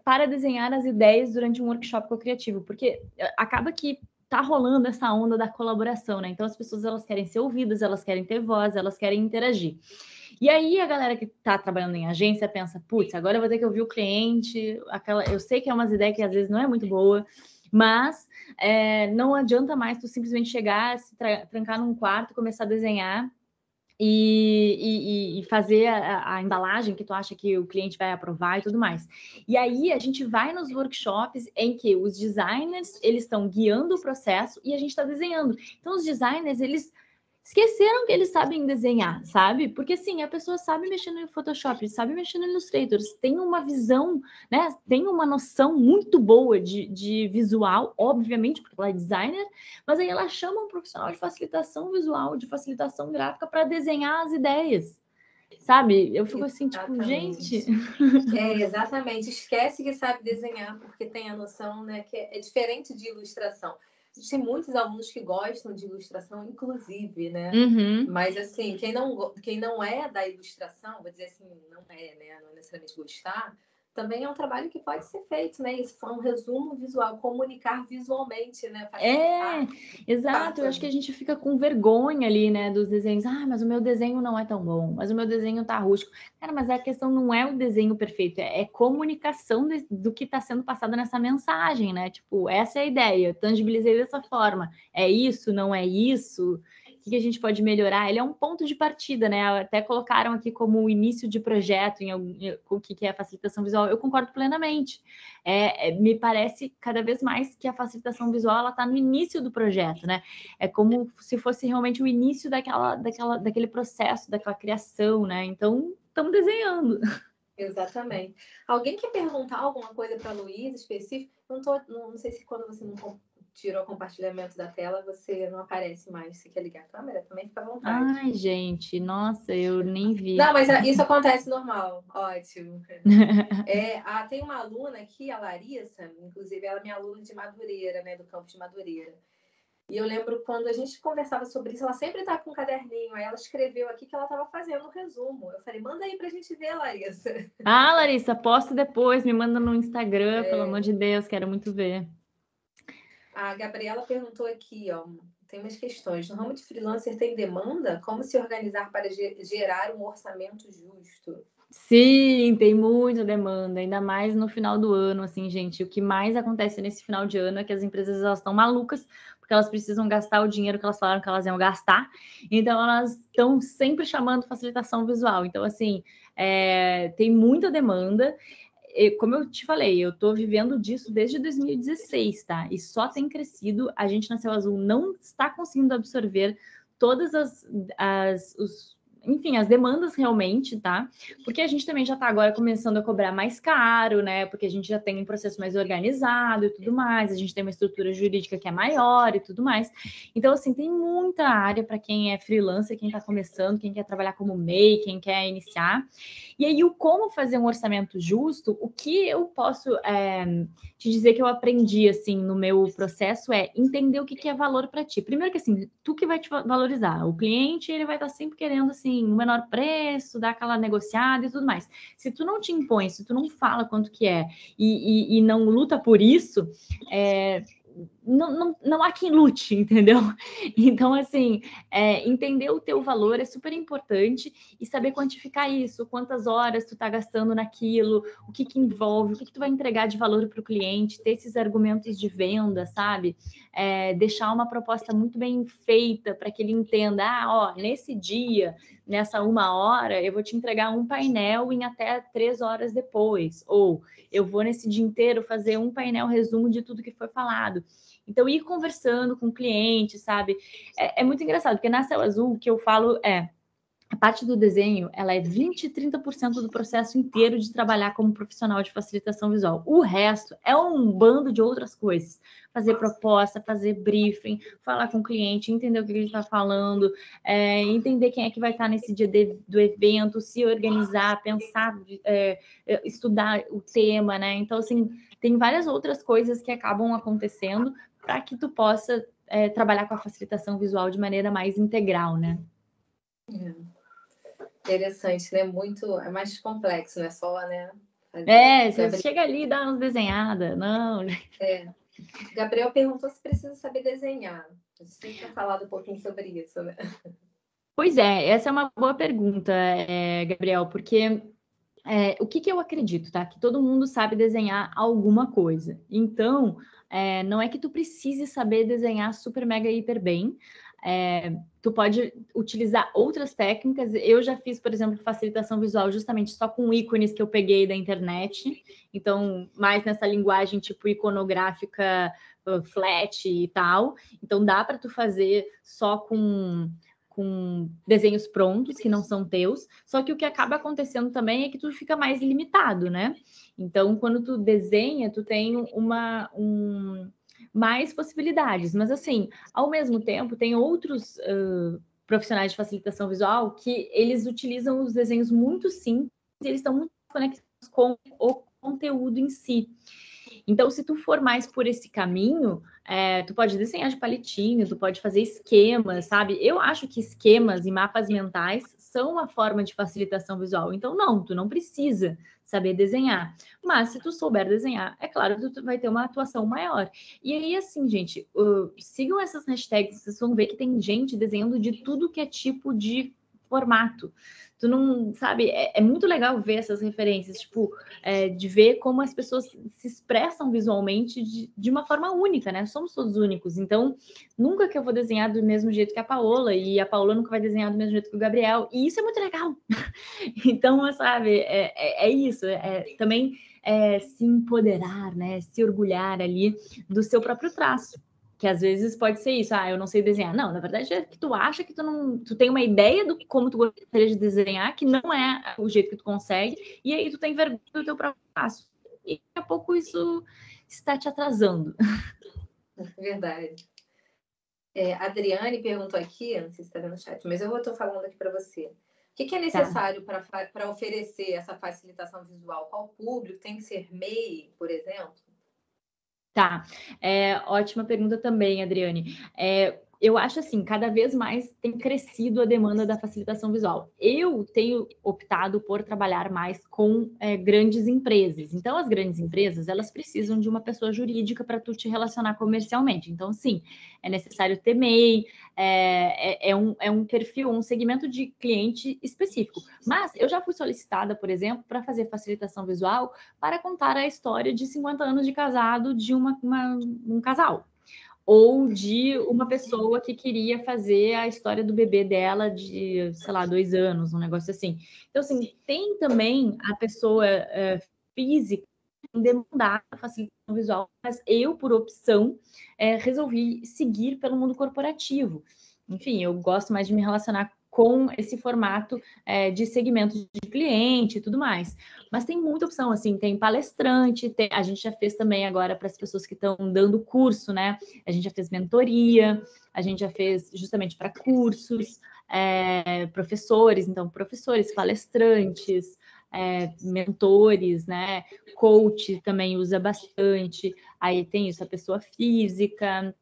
para desenhar as ideias durante um workshop co-criativo, porque acaba que tá rolando essa onda da colaboração, né? Então as pessoas elas querem ser ouvidas, elas querem ter voz, elas querem interagir. E aí a galera que está trabalhando em agência pensa, putz, agora eu vou ter que ouvir o cliente, eu sei que é umas ideias que às vezes não é muito boa, mas não adianta mais tu simplesmente chegar, se trancar num quarto, começar a desenhar e fazer a embalagem que tu acha que o cliente vai aprovar e tudo mais. E aí a gente vai nos workshops em que os designers, eles estão guiando o processo e a gente está desenhando. Então os designers, eles esqueceram que eles sabem desenhar, sabe? Porque assim, a pessoa sabe mexer no Photoshop, sabe mexer no Illustrator, tem uma visão, né? Tem uma noção muito boa de visual, obviamente, porque ela é designer, mas aí ela chama um profissional de facilitação visual, de facilitação gráfica para desenhar as ideias. Sabe? Eu fico assim, tipo, gente. Exatamente. Esquece que sabe desenhar, porque tem a noção, né, que é diferente de ilustração. Tem muitos alunos que gostam de ilustração, inclusive, né? Uhum. Mas, assim, quem não é da ilustração, vou dizer assim, não é, né? Não é necessariamente gostar, também é um trabalho que pode ser feito, né? Isso foi um resumo visual, comunicar visualmente, né? Exato. Eu acho que a gente fica com vergonha ali, né, dos desenhos. Ah, mas o meu desenho não é tão bom, mas o meu desenho tá rústico. Cara, mas a questão não é o desenho perfeito, é comunicação do que está sendo passado nessa mensagem, né? Tipo, essa é a ideia, eu tangibilizei dessa forma. É isso, não é isso? O que a gente pode melhorar? Ele é um ponto de partida, né? Até colocaram aqui como o início de projeto o que é a facilitação visual. Eu concordo plenamente. Me parece cada vez mais que a facilitação visual ela está no início do projeto, né? É como se fosse realmente o início daquele processo, daquela criação, né? Então, estamos desenhando. Exatamente. Alguém quer perguntar alguma coisa para a Luísa específica? Não sei se quando você não tirou o compartilhamento da tela, você não aparece mais. Se quer ligar a câmera, também fica à vontade. Ai, gente, nossa, eu nem vi. Não, mas isso acontece normal. Ótimo. Tem uma aluna aqui, a Larissa, inclusive ela é minha aluna de Madureira, né, do campus de Madureira. E eu lembro quando a gente conversava sobre isso, ela sempre estava com um caderninho. Aí ela escreveu aqui que ela estava fazendo um resumo. Eu falei, manda aí pra gente ver, Larissa. Ah, Larissa, posta depois, me manda no Instagram, pelo amor de Deus, quero muito ver. A Gabriela perguntou aqui, ó, tem umas questões. No ramo de freelancer tem demanda? Como se organizar para gerar um orçamento justo? Sim, tem muita demanda, ainda mais no final do ano, assim, gente. O que mais acontece nesse final de ano é que as empresas elas estão malucas, porque elas precisam gastar o dinheiro que elas falaram que elas iam gastar. Então, elas estão sempre chamando facilitação visual. Então, assim, tem muita demanda. Como eu te falei, eu estou vivendo disso desde 2016, tá? E só tem crescido. A gente na Céu Azul não está conseguindo absorver todas enfim, as demandas realmente, tá? Porque a gente também já está agora começando a cobrar mais caro, né? Porque a gente já tem um processo mais organizado e tudo mais, a gente tem uma estrutura jurídica que é maior e tudo mais. Então, assim, tem muita área para quem é freelancer, quem está começando, quem quer trabalhar como MEI, quem quer iniciar. E aí, o como fazer um orçamento justo, o que eu posso te dizer que eu aprendi, assim, no meu processo é entender o que é valor para ti. Primeiro que, assim, tu que vai te valorizar. O cliente, ele vai estar sempre querendo, assim, um menor preço, dar aquela negociada e tudo mais. Se tu não te impõe, se tu não fala quanto que é e não luta por isso, não há quem lute, entendeu? Então, assim, entender o teu valor é super importante e saber quantificar isso, quantas horas tu tá gastando naquilo, o que envolve, o que tu vai entregar de valor para o cliente, ter esses argumentos de venda, sabe? Deixar uma proposta muito bem feita para que ele entenda, nesse dia, nessa 1 hora, eu vou te entregar um painel em até 3 horas depois, ou eu vou nesse dia inteiro fazer um painel resumo de tudo que foi falado. Então, ir conversando com o cliente, sabe? É muito engraçado, porque na Céu Azul, o que eu falo a parte do desenho, ela é 20% e 30% do processo inteiro de trabalhar como profissional de facilitação visual. O resto é um bando de outras coisas. Fazer proposta, fazer briefing, falar com o cliente, entender o que ele está falando, entender quem é que vai estar nesse dia do evento, se organizar, pensar, estudar o tema, né? Então, assim, tem várias outras coisas que acabam acontecendo para que tu possa trabalhar com a facilitação visual de maneira mais integral, né? Interessante, né? É mais complexo, não é só, né? Você chega ali e dá umas desenhadas, não. Gabriel perguntou se precisa saber desenhar. Você tinha falado um pouquinho sobre isso, né? Pois essa é uma boa pergunta, Gabriel, porque o que eu acredito, tá? Que todo mundo sabe desenhar alguma coisa. Então, não é que tu precise saber desenhar super, mega, hiper bem. Tu pode utilizar outras técnicas. Eu já fiz, por exemplo, facilitação visual justamente só com ícones que eu peguei da internet. Então, mais nessa linguagem tipo iconográfica, flat e tal. Então, dá para tu fazer só com desenhos prontos que não são teus, só que o que acaba acontecendo também é que tu fica mais limitado, né? Então, quando tu desenha, tu tem mais possibilidades, mas assim, ao mesmo tempo, tem outros profissionais de facilitação visual que eles utilizam os desenhos muito simples e eles estão muito conectados com o conteúdo em si. Então, se tu for mais por esse caminho, tu pode desenhar de palitinho, tu pode fazer esquemas, sabe? Eu acho que esquemas e mapas mentais são uma forma de facilitação visual. Então, não, tu não precisa saber desenhar. Mas se tu souber desenhar, é claro que tu vai ter uma atuação maior. E aí, assim, gente, sigam essas hashtags, vocês vão ver que tem gente desenhando de tudo que é tipo de formato. Tu não sabe, é muito legal ver essas referências, tipo, de ver como as pessoas se expressam visualmente de uma forma única, né? Somos todos únicos, então nunca que eu vou desenhar do mesmo jeito que a Paola, e a Paola nunca vai desenhar do mesmo jeito que o Gabriel, e isso é muito legal. Então, sabe, isso, também se empoderar, né? Se orgulhar ali do seu próprio traço. Que às vezes pode ser isso, eu não sei desenhar. Não, na verdade é que tu acha que tu tem uma ideia do como tu gostaria de desenhar, que não é o jeito que tu consegue, e aí tu tem vergonha do teu próprio passo. E daqui a pouco isso está te atrasando. Verdade. A Adriane perguntou aqui, não sei se está vendo no chat, mas eu estou falando aqui para você. O que é necessário para oferecer essa facilitação visual? Qual público? Tem que ser MEI, por exemplo? Tá, ótima pergunta também, Adriane. Eu acho assim, cada vez mais tem crescido a demanda da facilitação visual. Eu tenho optado por trabalhar mais com grandes empresas. Então, as grandes empresas, elas precisam de uma pessoa jurídica para tu te relacionar comercialmente. Então, sim, é necessário ter MEI, é um perfil, um segmento de cliente específico. Mas eu já fui solicitada, por exemplo, para fazer facilitação visual para contar a história de 50 anos de casado de um casal. Ou de uma pessoa que queria fazer a história do bebê dela de, sei lá, 2 anos, um negócio assim. Então, assim, tem também a pessoa física demandar a facilitação visual, mas eu, por opção, resolvi seguir pelo mundo corporativo. Enfim, eu gosto mais de me relacionar com esse formato de segmento de cliente e tudo mais. Mas tem muita opção, assim, tem palestrante, a gente já fez também agora para as pessoas que estão dando curso, né? A gente já fez mentoria, a gente já fez justamente para cursos, professores, então professores, palestrantes, mentores, né? Coach também usa bastante. Aí tem isso, a pessoa física,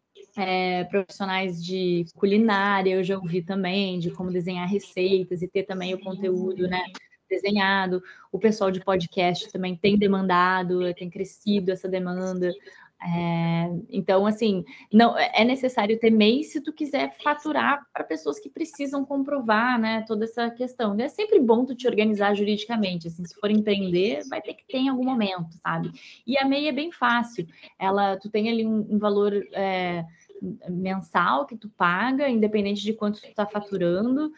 profissionais de culinária, eu já ouvi também, de como desenhar receitas e ter também o conteúdo, né, desenhado. O pessoal de podcast também tem demandado, tem crescido essa demanda. Então, assim, não é necessário ter MEI se tu quiser faturar para pessoas que precisam comprovar, né, toda essa questão. É sempre bom tu te organizar juridicamente, assim, se for empreender, vai ter que ter em algum momento, sabe? E a MEI é bem fácil. Tu tem ali um valor mensal que tu paga, independente de quanto tu está faturando.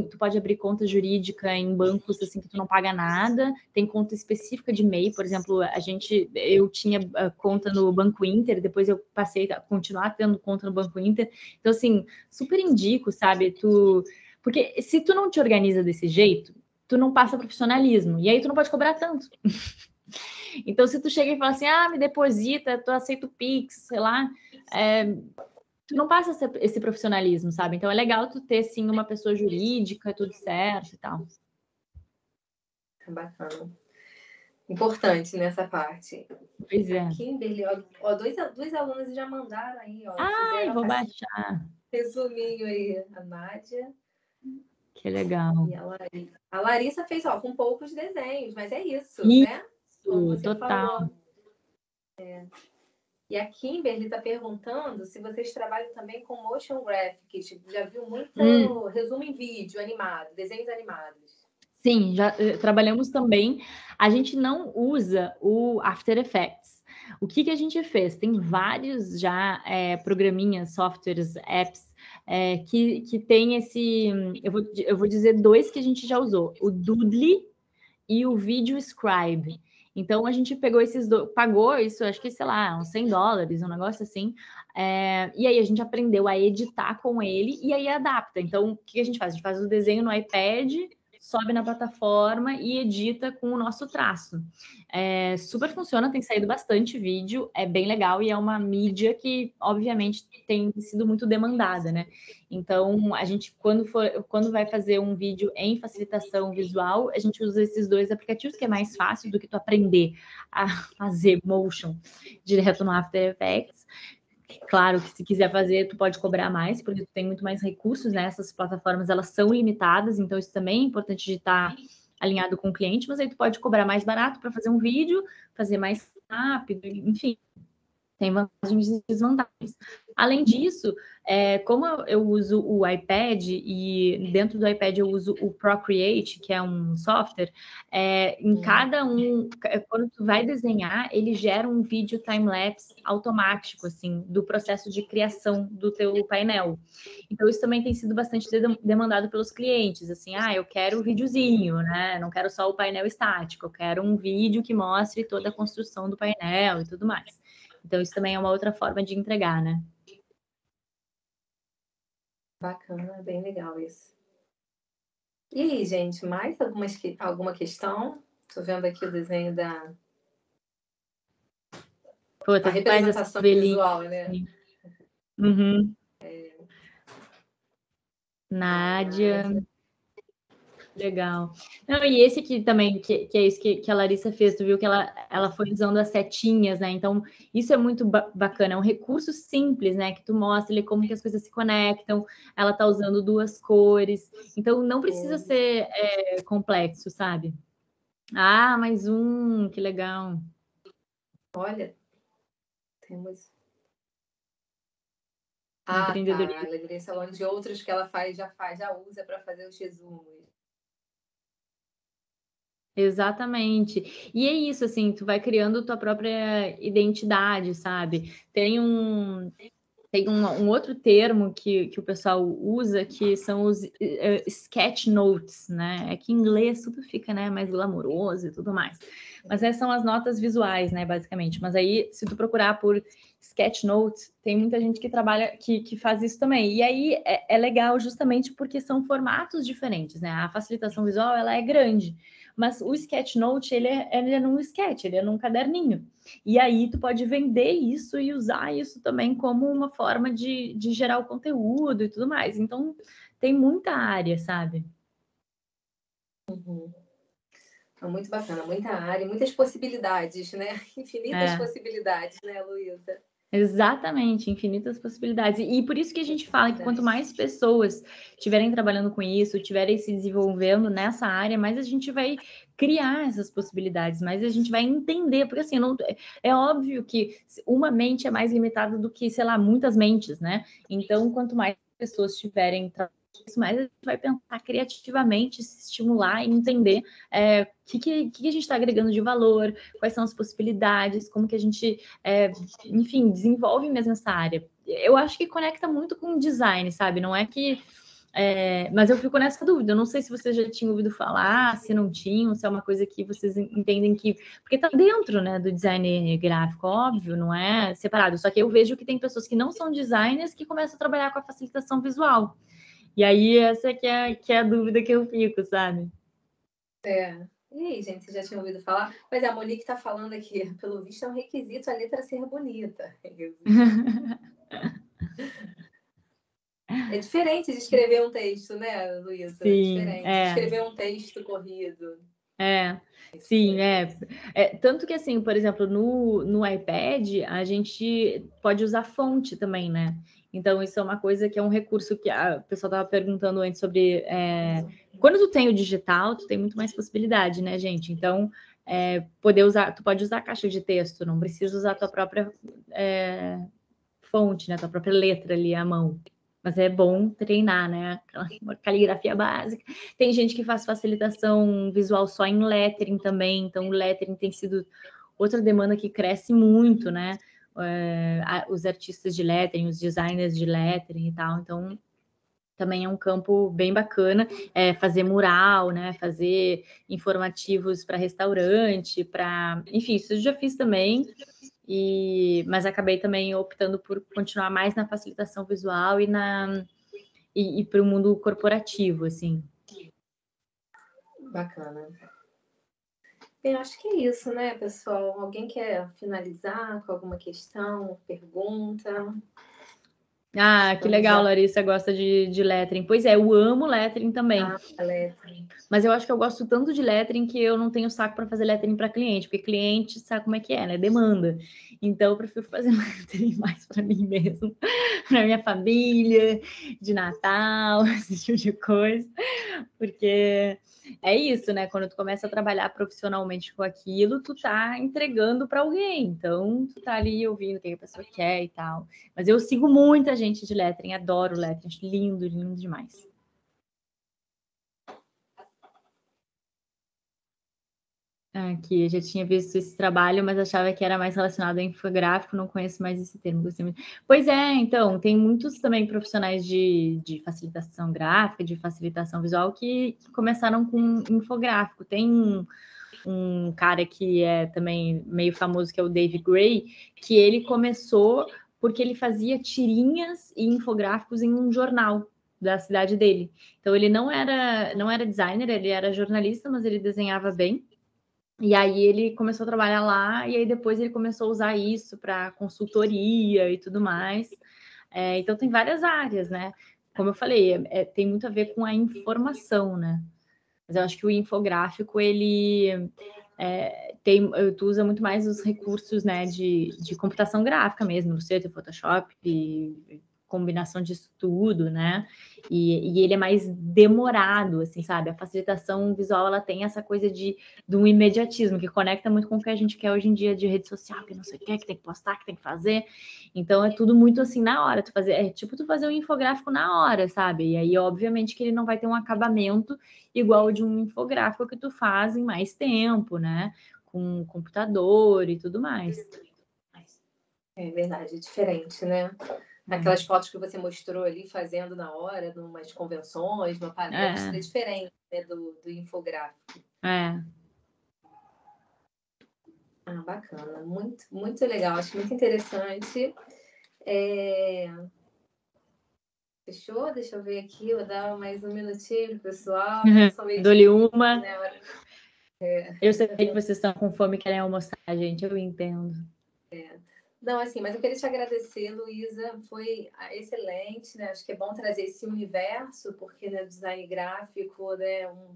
Tu pode abrir conta jurídica em bancos assim que tu não paga nada. Tem conta específica de MEI, por exemplo, eu tinha conta no Banco Inter, depois eu passei a continuar tendo conta no Banco Inter. Então, assim, super indico, sabe? Porque se tu não te organiza desse jeito, tu não passa profissionalismo, e aí tu não pode cobrar tanto. Então, se tu chega e fala assim, me deposita, tu aceita o Pix, sei lá, tu não passa esse profissionalismo, sabe? Então, é legal tu ter, sim, uma pessoa jurídica, tudo certo e tal. É bacana. Importante nessa parte. Pois é. Kimberly, dois alunos já mandaram aí, ó. Vou baixar. Resuminho aí, a Nádia. Que legal. E a Larissa fez, com poucos desenhos, mas é isso, isso, né? Como você total. falou. E a Kimberly está perguntando se vocês trabalham também com motion graphics. Tipo, já viu muito resumo em vídeo animado, desenhos animados. Sim, já trabalhamos também. A gente não usa o After Effects. O que a gente fez? Tem vários já programinhas, softwares, apps que tem esse... Eu vou dizer 2 que a gente já usou. O Doodly e o Video Scribe. Então, a gente pegou esses dois, pagou isso, acho que, sei lá, uns $100, um negócio assim. E aí, a gente aprendeu a editar com ele e aí adapta. Então, o que a gente faz? A gente faz o desenho no iPad, sobe na plataforma e edita com o nosso traço. Super funciona, tem saído bastante vídeo, é bem legal e é uma mídia que, obviamente, tem sido muito demandada, né? Então, a gente, quando vai fazer um vídeo em facilitação visual, a gente usa esses 2 aplicativos, que é mais fácil do que tu aprender a fazer motion direto no After Effects. Claro que se quiser fazer, tu pode cobrar mais, porque tu tem muito mais recursos, né? Essas plataformas, elas são limitadas, então isso também é importante de estar alinhado com o cliente, mas aí tu pode cobrar mais barato para fazer um vídeo, fazer mais rápido, enfim. Tem vantagens e desvantagens. Além disso, como eu uso o iPad e dentro do iPad eu uso o Procreate, que é um software, em cada quando tu vai desenhar, ele gera um vídeo time-lapse automático, assim, do processo de criação do teu painel. Então, isso também tem sido bastante demandado pelos clientes, assim, eu quero um videozinho, né? Não quero só o painel estático, eu quero um vídeo que mostre toda a construção do painel e tudo mais. Então, isso também é uma outra forma de entregar, né? Bacana, bem legal isso. E aí, gente, mais alguma questão? Estou vendo aqui o desenho da Pô, a tu faz essa representação velhinha. visual, né? Uhum. Nádia. Legal. Não, e esse aqui também, que é isso que a Larissa fez, tu viu que ela foi usando as setinhas, né? Então, isso é muito bacana, é um recurso simples, né? Que tu mostra ali como que as coisas se conectam, ela tá usando duas cores, então não precisa ser complexo, sabe? Mais um, que legal. Olha, temos. Tá. Empreendedorismo. Lembrei salão de outros que ela já usa para fazer os resumos. Exatamente. E é isso, assim, tu vai criando tua própria identidade, sabe? Tem um outro termo que o pessoal usa, que são os sketch notes, né? É que em inglês tudo fica, né, mais glamouroso e tudo mais. Mas essas são as notas visuais, né, basicamente. Mas aí, se tu procurar por sketch notes, tem muita gente que trabalha, que faz isso também. E aí é legal justamente porque são formatos diferentes, né? A facilitação visual, ela é grande. Mas o sketchnote, ele é num sketch, ele é num caderninho. E aí tu pode vender isso e usar isso também como uma forma de gerar o conteúdo e tudo mais. Então, tem muita área, sabe? Uhum. É muito bacana, muita área, muitas possibilidades, né? Infinitas possibilidades, né, Luísa? Exatamente, infinitas possibilidades. E por isso que a gente fala que quanto mais pessoas estiverem trabalhando com isso, estiverem se desenvolvendo nessa área, mais a gente vai criar essas possibilidades, mais a gente vai entender, porque assim, não, é óbvio que uma mente é mais limitada do que, sei lá, muitas mentes, né? Então, quanto mais pessoas estiverem isso, mais a gente vai pensar criativamente, se estimular e entender o que a gente está agregando de valor, quais são as possibilidades, como que a gente enfim, desenvolve mesmo essa área. Eu acho que conecta muito com o design, sabe? Não é que. Mas eu fico nessa dúvida. Eu não sei se vocês já tinham ouvido falar, se não tinham, se é uma coisa que vocês entendem que. Porque tá dentro, né, do design gráfico, óbvio, não é separado. Só que eu vejo que tem pessoas que não são designers que começam a trabalhar com a facilitação visual. E aí, essa que é a dúvida que eu fico, sabe? E aí, gente, vocês já tinham ouvido falar? Mas a Monique está falando aqui, pelo visto é um requisito a letra ser bonita. É diferente de escrever um texto, né, Luísa? Sim, Diferente. Escrever um texto corrido. Sim, tanto que assim, por exemplo, no iPad a gente pode usar fonte também, né? Então, isso é uma coisa que é um recurso que a pessoa estava perguntando antes sobre. Quando tu tem o digital, tu tem muito mais possibilidade, né, gente? Então, tu pode usar caixa de texto, não precisa usar a tua própria fonte, né? Tua própria letra ali à mão. Mas é bom treinar, né? Aquela caligrafia básica. Tem gente que faz facilitação visual só em lettering também. Então, o lettering tem sido outra demanda que cresce muito, né? Os artistas de lettering, os designers de lettering e tal. Então, também é um campo bem bacana. Fazer mural, né? Fazer informativos para restaurante, enfim, isso eu já fiz também. Mas acabei também optando por continuar mais na facilitação visual e para o mundo corporativo, assim. Bacana. Bem, acho que é isso, né, pessoal? Alguém quer finalizar com alguma questão, pergunta? Ah, que Então, legal, já... Larissa gosta de lettering. Pois é, eu amo lettering também. lettering. Mas eu acho que eu gosto tanto de lettering que eu não tenho saco para fazer lettering para cliente, porque cliente sabe como é que é, né? Demanda. Então eu prefiro fazer lettering mais para mim mesmo, para minha família, de Natal, esse tipo de coisa. Porque é isso, né? Quando tu começa a trabalhar profissionalmente com aquilo, tu tá entregando para alguém. Então, tu tá ali ouvindo o que a pessoa quer e tal. Mas eu sigo muita gente de lettering, adoro lettering, acho lindo, lindo demais. Aqui, eu já tinha visto esse trabalho, mas achava que era mais relacionado a infográfico, não conheço mais esse termo. Gostei muito. Pois é, então, tem muitos também profissionais de facilitação gráfica, de facilitação visual, que começaram com infográfico. Tem um cara que é também meio famoso, que é o Dave Gray, que ele começou porque ele fazia tirinhas e infográficos em um jornal da cidade dele. Então, ele não era designer, ele era jornalista, mas ele desenhava bem. E aí ele começou a trabalhar lá, e aí depois ele começou a usar isso para consultoria e tudo mais. Então tem várias áreas, né? Como eu falei, tem muito a ver com a informação, né? Mas eu acho que o infográfico, ele tu usa muito mais os recursos, né, de computação gráfica mesmo, Illustrator, Photoshop, combinação disso tudo, né? E ele é mais demorado, assim, sabe? A facilitação visual, ela tem essa coisa de um imediatismo, que conecta muito com o que a gente quer hoje em dia de rede social, que não sei o que tem que postar, que tem que fazer. Então, é tudo muito assim, na hora. É tipo tu fazer um infográfico na hora, sabe? E aí, obviamente, que ele não vai ter um acabamento igual de um infográfico que tu faz em mais tempo, né? Com computador e tudo mais. É verdade, é diferente, né? Aquelas fotos que você mostrou ali fazendo na hora, numas convenções, numa palestra, é diferente, né, do infográfico. É. Ah, bacana, muito, muito legal, acho muito interessante. Fechou? Deixa eu ver aqui, vou dar mais um minutinho pro pessoal. Dou-lhe uma. Né? Eu sei que vocês estão com fome e querem almoçar, gente, eu entendo. Não, assim, mas eu queria te agradecer, Luísa, foi excelente, né? Acho que é bom trazer esse universo, porque né, design gráfico, né, um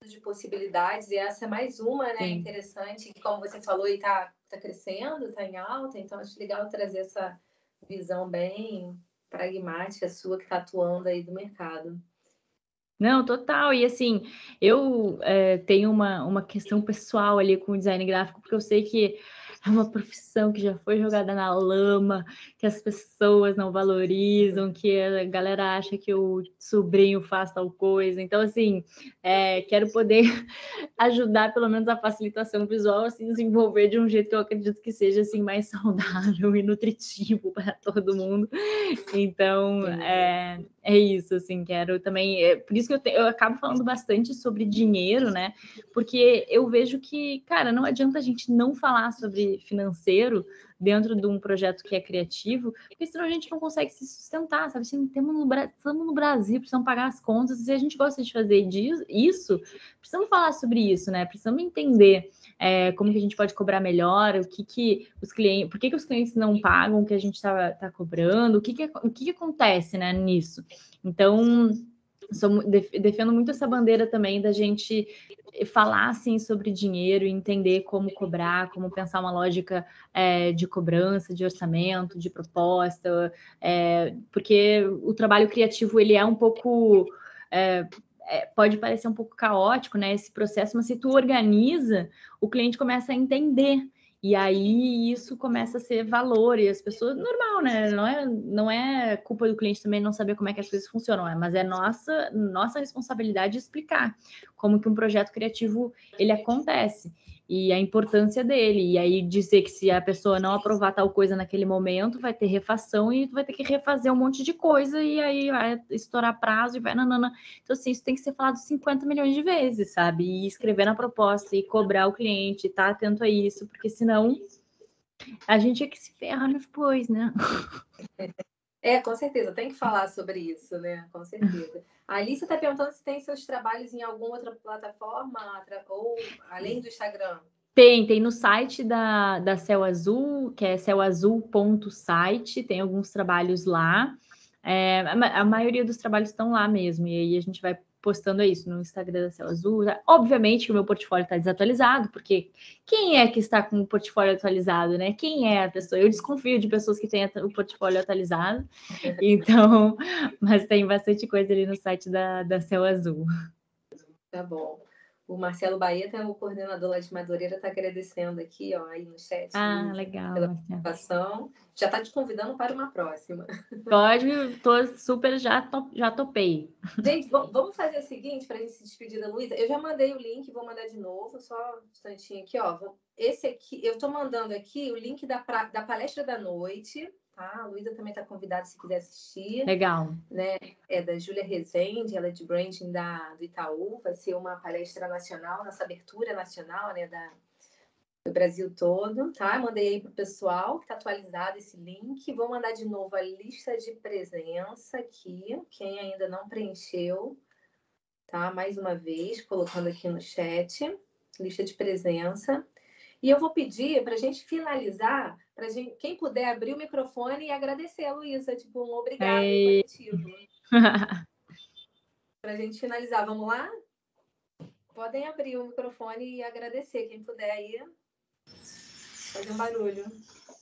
de possibilidades, e essa é mais uma, né, Sim. Interessante, que como você falou, e tá crescendo, tá em alta, então acho legal trazer essa visão bem pragmática sua que tá atuando aí do mercado. Não, total. E assim, eu tenho uma questão pessoal ali com o design gráfico, porque eu sei que é uma profissão que já foi jogada na lama, que as pessoas não valorizam, que a galera acha que o sobrinho faz tal coisa. Então, assim, quero poder ajudar pelo menos a facilitação visual a se desenvolver de um jeito que eu acredito que seja assim mais saudável e nutritivo para todo mundo. Então, é isso, assim, quero também... por isso que eu acabo falando bastante sobre dinheiro, né? Porque eu vejo que, cara, não adianta a gente não falar sobre financeiro dentro de um projeto que é criativo, porque senão a gente não consegue se sustentar, sabe? Estamos no Brasil, precisamos pagar as contas, e se a gente gosta de fazer isso, precisamos falar sobre isso, né? Precisamos entender como que a gente pode cobrar melhor, o que os clientes, por que os clientes não pagam o que a gente tá cobrando, o que acontece, né, nisso. Então, defendo muito essa bandeira também da gente falar assim sobre dinheiro, entender como cobrar, como pensar uma lógica de cobrança, de orçamento, de proposta, porque o trabalho criativo ele é um pouco pode parecer um pouco caótico, né, esse processo, mas se tu organiza, o cliente começa a entender. E aí isso começa a ser valor, e as pessoas, normal, né? Não é culpa do cliente também não saber como é que as coisas funcionam, mas é nossa responsabilidade explicar como que um projeto criativo ele acontece e a importância dele. E aí dizer que se a pessoa não aprovar tal coisa naquele momento, vai ter refação e vai ter que refazer um monte de coisa, e aí vai estourar prazo e vai nanana. Então, assim, isso tem que ser falado 50 milhões de vezes, sabe? E escrever na proposta e cobrar o cliente, estar atento a isso, porque senão a gente é que se ferra depois, né? Com certeza, tem que falar sobre isso, né? Com certeza. A Alice está perguntando se tem seus trabalhos em alguma outra plataforma ou além do Instagram. Tem no site da Céu Azul, que é céuazul.site, tem alguns trabalhos lá. A maioria dos trabalhos estão lá mesmo, e aí a gente vai postando isso no Instagram da Céu Azul. Obviamente que o meu portfólio está desatualizado, porque quem é que está com o portfólio atualizado, né? Quem é a pessoa? Eu desconfio de pessoas que têm o portfólio atualizado, então, mas tem bastante coisa ali no site da Céu Azul. Tá bom. O Marcelo Bahia, o coordenador lá de Madureira, está agradecendo aqui, ó, aí no chat. Ah, legal, pela Marcelo. participação. Já está te convidando para uma próxima. Pode, tô super, já topei. Gente, vamos fazer o seguinte, para a gente se despedir da Luísa. Eu já mandei o link, vou mandar de novo, só um instantinho aqui, ó. Esse aqui, eu estou mandando aqui o link da palestra da noite, tá? A Luísa também está convidada se quiser assistir. Legal. Né? É da Júlia Rezende, ela é de branding do Itaú, vai ser uma palestra nacional, nossa abertura nacional, né, do Brasil todo, tá? Mandei aí pro pessoal, que tá atualizado esse link. Vou mandar de novo a lista de presença aqui, quem ainda não preencheu, tá? Mais uma vez, colocando aqui no chat, lista de presença. E eu vou pedir para a gente finalizar, quem puder abrir o microfone e agradecer a Luísa, tipo, um obrigado aí coletivo. Para a gente finalizar, vamos lá? Podem abrir o microfone e agradecer, quem puder aí. Fazer um barulho.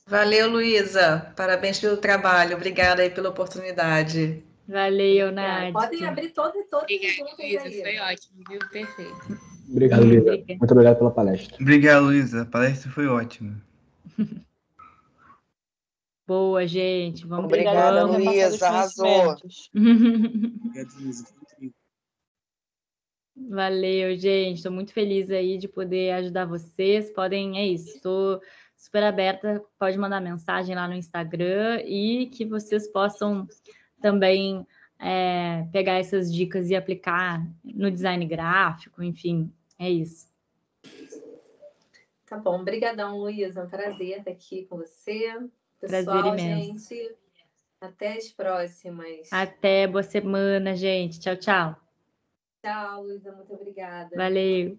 Valeu, Luísa. Parabéns pelo trabalho. Obrigada aí pela oportunidade. Valeu, Nath. Podem abrir todos juntos Luísa, aí. foi ótimo, viu? Perfeito. Obrigado, Luísa. Muito obrigado pela palestra. Obrigado, Luísa. A palestra foi ótima. Boa, gente. Vamos Obrigada, Luísa. Arrasou. Valeu, gente. Estou muito feliz aí de poder ajudar vocês. É isso. Estou super aberta. Pode mandar mensagem lá no Instagram e que vocês possam também pegar essas dicas e aplicar no design gráfico, enfim, é isso. Tá bom, brigadão, Luísa. Um prazer estar aqui com você. Pessoal, prazer imenso. Gente, até as próximas. Até, boa semana, gente. Tchau, tchau. Tchau, Luísa. Muito obrigada. Valeu.